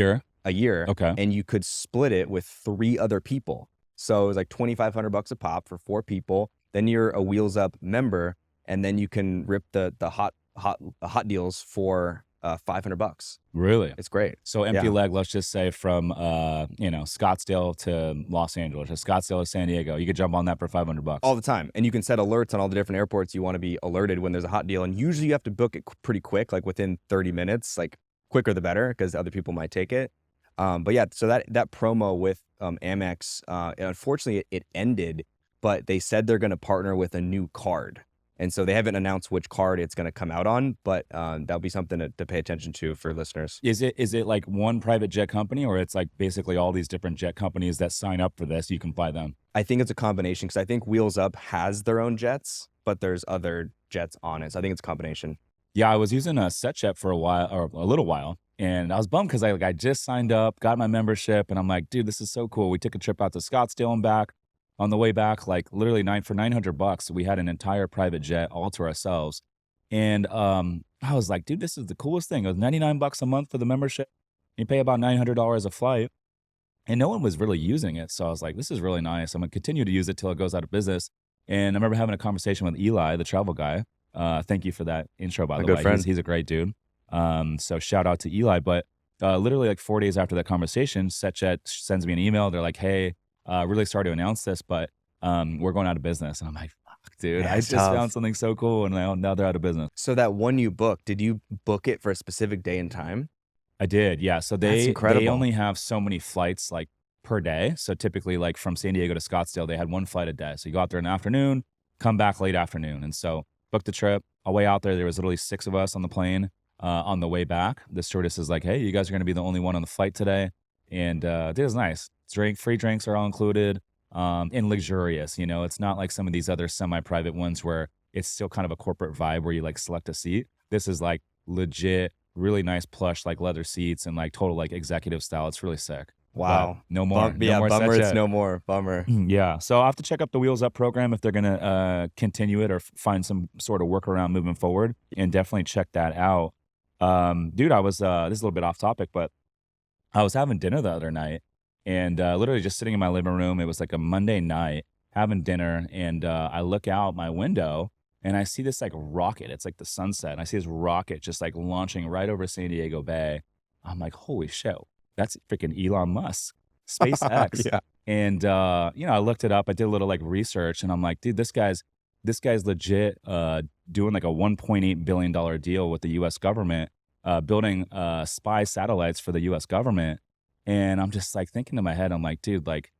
Speaker 2: year. Okay.
Speaker 1: And you could split it with 3 other people. So it was like $2,500 a pop for 4 people. Then you're a Wheels Up member, and then you can rip the hot deals for $500.
Speaker 2: Really?
Speaker 1: It's great.
Speaker 2: So empty leg, let's just say from Scottsdale to Los Angeles, or Scottsdale to San Diego, you could jump on that for $500
Speaker 1: all the time. And you can set alerts on all the different airports you want to be alerted when there's a hot deal. And usually you have to book it pretty quick, like within 30 minutes, like quicker the better, because other people might take it. But yeah, so that promo with Amex, unfortunately it ended, but they said they're going to partner with a new card. And so they haven't announced which card it's going to come out on, but that'll be something to pay attention to for listeners.
Speaker 2: Is it like one private jet company, or it's like basically all these different jet companies that sign up for this, you can fly them?
Speaker 1: I think it's a combination, because I think Wheels Up has their own jets, but there's other jets on it. So I think it's a combination.
Speaker 2: Yeah, I was using a SetJet for a little while, and I was bummed because I just signed up, got my membership, and I'm like, dude, this is so cool. We took a trip out to Scottsdale and back. On the way back, like literally for $900, we had an entire private jet all to ourselves. And I was like, dude, this is the coolest thing. It was $99 a month for the membership. You pay about $900 a flight, and no one was really using it. So I was like, this is really nice. I'm gonna continue to use it till it goes out of business. And I remember having a conversation with Eli, the travel guy. Thank you for that intro, by
Speaker 1: A
Speaker 2: the
Speaker 1: good
Speaker 2: way.
Speaker 1: friend.
Speaker 2: He's a great dude. So shout out to Eli. But literally like 4 days after that conversation, SetJet sends me an email. They're like, hey, really sorry to announce this, but we're going out of business. And I'm like, fuck, dude,
Speaker 1: Yeah,
Speaker 2: I
Speaker 1: it's
Speaker 2: just found
Speaker 1: tough.
Speaker 2: something so cool. And now they're out of business.
Speaker 1: So that one you booked, did you book it for a specific day and time?
Speaker 2: I did, yeah. So
Speaker 1: That's
Speaker 2: they
Speaker 1: incredible.
Speaker 2: only have so many flights like per day. So typically like from San Diego to Scottsdale, they had one flight a day. So you go out there in the afternoon, come back late afternoon. And so booked the trip. Away out there, there was literally 6 of us on the plane. On the way back, the stewardess is like, "Hey, you guys are going to be the only one on the flight today," and it was nice. Free drinks are all included, and luxurious. You know, it's not like some of these other semi-private ones where it's still kind of a corporate vibe where you like select a seat. This is like legit, really nice plush like leather seats and like total like executive style. It's really sick. But
Speaker 1: Wow.
Speaker 2: no more, no
Speaker 1: Yeah,
Speaker 2: more
Speaker 1: bummer. It's
Speaker 2: SetJet.
Speaker 1: no more. Bummer.
Speaker 2: Yeah. So I'll have to check up the Wheels Up program if they're going to continue it or find some sort of workaround moving forward, and definitely check that out. Dude, I was, this is a little bit off topic, but I was having dinner the other night and literally just sitting in my living room. It was like a Monday night having dinner. And I look out my window and I see this like rocket. It's like the sunset. And I see this rocket just like launching right over San Diego Bay. I'm like, holy shit, that's freaking Elon Musk, SpaceX.
Speaker 1: Yeah.
Speaker 2: And, I looked it up. I did a little like research and I'm like, dude, this guy's legit doing like a $1.8 billion deal with the US government, building spy satellites for the US government. And I'm just like thinking in my head, I'm like, dude, like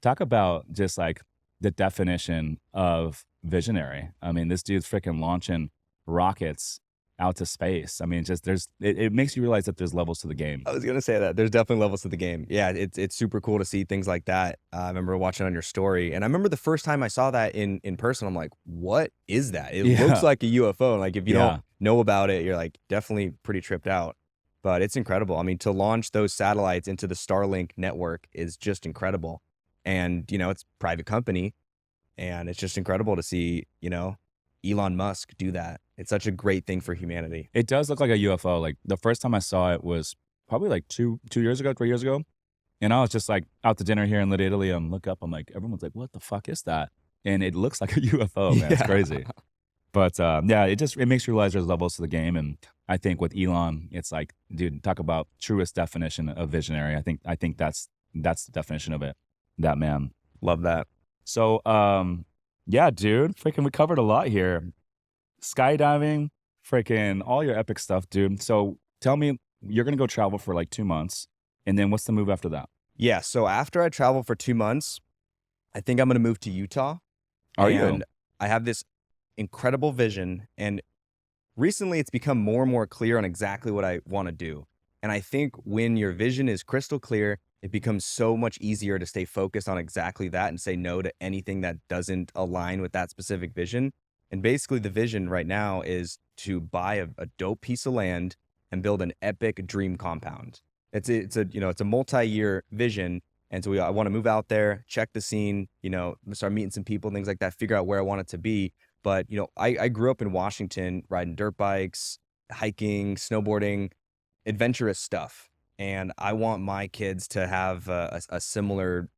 Speaker 2: talk about just like the definition of visionary. I mean, this dude's freaking launching rockets out to space. I mean, just it makes you realize that there's levels to the game.
Speaker 1: I was gonna say that there's definitely levels to the game. Yeah, it's super cool to see things like that. I remember watching on your story, and I remember the first time I saw that in person. I'm like, what is that? It looks
Speaker 2: Yeah.
Speaker 1: like a UFO. Like if you
Speaker 2: Yeah.
Speaker 1: don't know about it, you're like definitely pretty tripped out. But it's incredible. I mean, to launch those satellites into the Starlink network is just incredible. And it's a private company, and it's just incredible to see Elon Musk do that. It's such a great thing for humanity.
Speaker 2: It does look like a UFO. Like the first time I saw it was probably like 2 years ago, 3 years ago. And I was just like out to dinner here in Little Italy and look up. I'm like, everyone's like, what the fuck is that? And it looks like a UFO, man. It's
Speaker 1: Yeah.
Speaker 2: crazy. But yeah, it makes you realize there's levels to the game. And I think with Elon, it's like, dude, talk about truest definition of visionary. I think that's the definition of it. That man.
Speaker 1: Love that.
Speaker 2: So yeah, dude, freaking we covered a lot here. Skydiving, freaking all your epic stuff, dude. So tell me, you're gonna go travel for like 2 months, and then what's the move after that?
Speaker 1: Yeah. So after I travel for 2 months, I think I'm going to move to Utah.
Speaker 2: Are
Speaker 1: And
Speaker 2: you?
Speaker 1: I have this incredible vision. And recently it's become more and more clear on exactly what I want to do. And I think when your vision is crystal clear, it becomes so much easier to stay focused on exactly that and say no to anything that doesn't align with that specific vision. And basically, the vision right now is to buy a dope piece of land and build an epic dream compound. It's a multi-year vision. And so I want to move out there, check the scene, start meeting some people, things like that, figure out where I want it to be. But, I grew up in Washington riding dirt bikes, hiking, snowboarding, adventurous stuff. And I want my kids to have a similar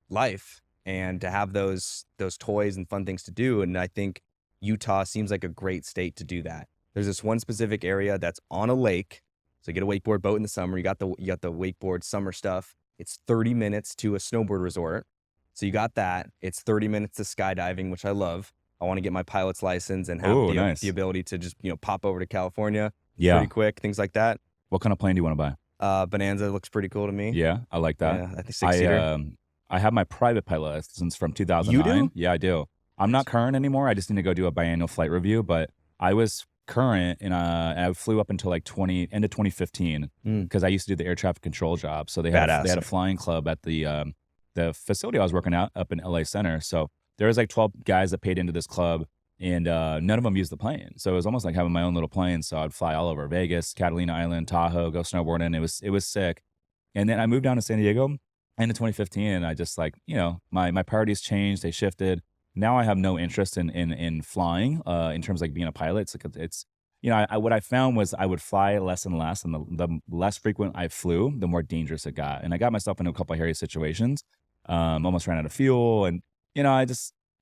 Speaker 1: life and to have those toys and fun things to do. And I think Utah seems like a great state to do that. There's this one specific area that's on a lake. So you get a wakeboard boat in the summer. You got the wakeboard summer stuff. It's 30 minutes to a snowboard resort. So you got that. It's 30 minutes to skydiving, which I love. I want to get my pilot's license and have
Speaker 2: Oh, nice.
Speaker 1: the ability to just, pop over to California
Speaker 2: Yeah.
Speaker 1: pretty quick, things like that.
Speaker 2: What kind of plane do you want to buy?
Speaker 1: Bonanza looks pretty cool to me.
Speaker 2: Yeah, I like that.
Speaker 1: Yeah, I think six-seater.
Speaker 2: I have my private pilot license from 2009.
Speaker 1: You do?
Speaker 2: Yeah, I do. I'm not current anymore. I just need to go do a biannual flight review, but I was current and I flew up until like end of 2015 because I used to do the air traffic control job. So they had a flying club at the facility I was working at up in LA Center. So there was like 12 guys that paid into this club and none of them used the plane. So it was almost like having my own little plane. So I'd fly all over Vegas, Catalina Island, Tahoe, go snowboarding. It was sick. And then I moved down to San Diego end of 2015 and I just like, my priorities changed, they shifted. Now I have no interest in flying in terms of like being a pilot. It's what I found was I would fly less and less, and the less frequent I flew, the more dangerous it got. And I got myself into a couple of hairy situations. Almost ran out of fuel, and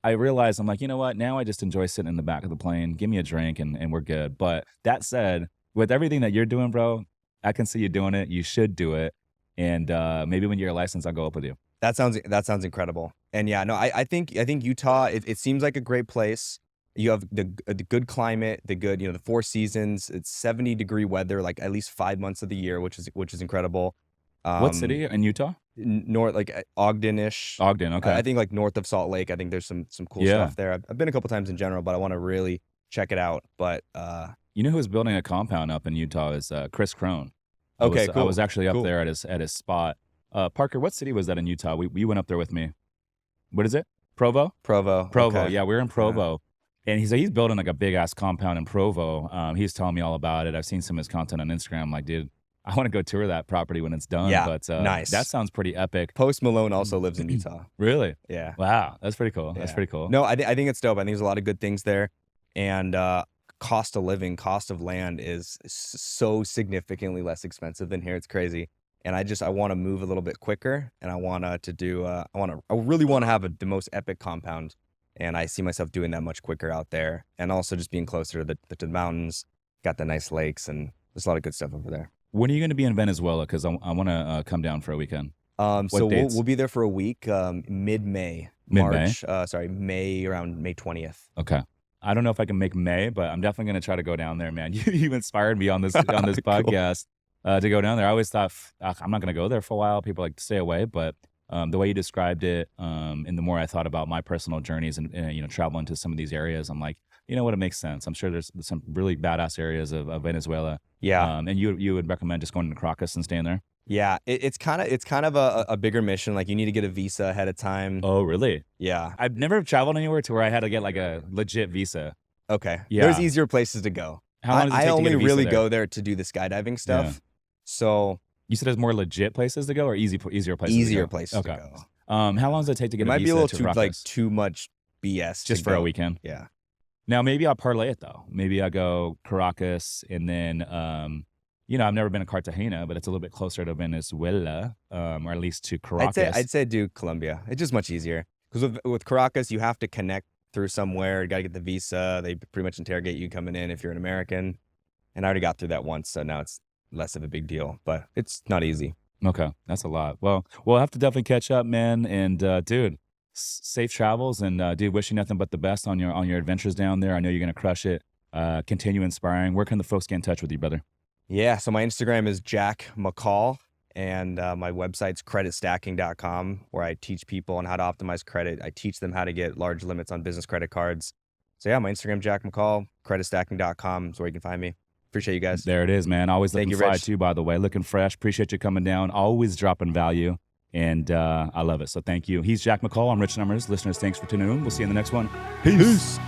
Speaker 2: I realized I'm like, you know what? Now I just enjoy sitting in the back of the plane. Give me a drink and we're good. But that said, with everything that you're doing, bro, I can see you doing it. You should do it. And maybe when you're licensed, I'll go up with you.
Speaker 1: That sounds incredible. And yeah, no, I think Utah, it seems like a great place. You have the good climate, the good, the 4 seasons. It's 70-degree weather, like at least 5 months of the year, which is incredible.
Speaker 2: What city in Utah?
Speaker 1: North, like Ogden-ish.
Speaker 2: Ogden, okay.
Speaker 1: I think like north of Salt Lake. I think there's some cool
Speaker 2: Yeah.
Speaker 1: stuff there. I've been a couple times in general, but I want to really check it out. But
Speaker 2: You know who's building a compound up in Utah is Chris Crone.
Speaker 1: Okay,
Speaker 2: I
Speaker 1: cool.
Speaker 2: was actually up
Speaker 1: Cool.
Speaker 2: there at his spot. Parker, what city was that in Utah? We went up there with me. What is it? Provo?
Speaker 1: Provo.
Speaker 2: Provo.
Speaker 1: Okay.
Speaker 2: Yeah, we're in Provo. And he's building like a big ass compound in Provo. He's telling me all about it. I've seen some of his content on Instagram. I'm like, dude, I want to go tour that property when it's done.
Speaker 1: Yeah,
Speaker 2: But
Speaker 1: nice.
Speaker 2: that sounds pretty epic.
Speaker 1: Post Malone also lives in Utah.
Speaker 2: Really?
Speaker 1: Yeah.
Speaker 2: Wow. That's pretty cool. That's
Speaker 1: Yeah.
Speaker 2: pretty cool.
Speaker 1: No, I think it's dope. I think there's a lot of good things there, and cost of living, cost of land is so significantly less expensive than here. It's crazy. And I want to move a little bit quicker, and I want to do. I really want to have the most epic compound, and I see myself doing that much quicker out there, and also just being closer to the mountains. Got the nice lakes, and there's a lot of good stuff over there.
Speaker 2: When are you going to be in Venezuela? Because I want to come down for a weekend.
Speaker 1: So
Speaker 2: dates?
Speaker 1: we'll be there for a week, mid-May,
Speaker 2: Mid-May?
Speaker 1: May, around May 20th.
Speaker 2: Okay. I don't know if I can make May, but I'm definitely going to try to go down there, man. You inspired me on this podcast to go down there. I always thought I'm not going to go there for a while. People like to stay away, but the way you described it, and the more I thought about my personal journeys and traveling to some of these areas, I'm like, you know what, it makes sense. I'm sure there's some really badass areas of Venezuela.
Speaker 1: Yeah.
Speaker 2: And you would recommend just going to Caracas and staying there?
Speaker 1: Yeah, it's kind of a bigger mission. Like you need to get a visa ahead of time.
Speaker 2: Oh, really?
Speaker 1: Yeah.
Speaker 2: I've never traveled anywhere to where I had to get like a legit visa.
Speaker 1: Okay.
Speaker 2: Yeah.
Speaker 1: There's easier places to go.
Speaker 2: How long does it take
Speaker 1: I
Speaker 2: to
Speaker 1: only
Speaker 2: get a visa
Speaker 1: really
Speaker 2: there?
Speaker 1: go there to do the skydiving stuff.
Speaker 2: Yeah.
Speaker 1: So
Speaker 2: You said there's more legit places to go or easier places
Speaker 1: easier
Speaker 2: to go?
Speaker 1: places
Speaker 2: Okay.
Speaker 1: to go.
Speaker 2: How long does it take to get
Speaker 1: It
Speaker 2: a
Speaker 1: might
Speaker 2: visa
Speaker 1: be a little
Speaker 2: to
Speaker 1: too
Speaker 2: Caracas?
Speaker 1: too much BS.
Speaker 2: Just
Speaker 1: to
Speaker 2: for a
Speaker 1: go.
Speaker 2: weekend?
Speaker 1: Yeah.
Speaker 2: Now, maybe I'll parlay it, though. Maybe I go Caracas and then, I've never been to Cartagena, but it's a little bit closer to Venezuela, or at least to Caracas.
Speaker 1: I'd say do Colombia. It's just much easier because with Caracas you have to connect through somewhere. You got to get the visa. They pretty much interrogate you coming in if you're an American. And I already got through that once, so now it's less of a big deal. But it's not easy.
Speaker 2: Okay, that's a lot. Well, we'll have to definitely catch up, man. And dude, safe travels, and dude, wish you nothing but the best on your adventures down there. I know you're gonna crush it. Continue inspiring. Where can the folks get in touch with you, brother?
Speaker 1: Yeah, so my Instagram is Jack McColl, and my website's creditstacking.com, where I teach people on how to optimize credit. I teach them how to get large limits on business credit cards. So yeah, my Instagram, Jack McColl, creditstacking.com is where you can find me. Appreciate you guys.
Speaker 2: There it is, man. Always
Speaker 1: Thank
Speaker 2: looking
Speaker 1: you,
Speaker 2: fly
Speaker 1: Rich.
Speaker 2: too, by the way. Looking fresh. Appreciate you coming down. Always dropping value. And I love it. So thank you. He's Jack McColl. I'm Rich Numbers. Listeners, thanks for tuning in. We'll see you in the next one. Peace.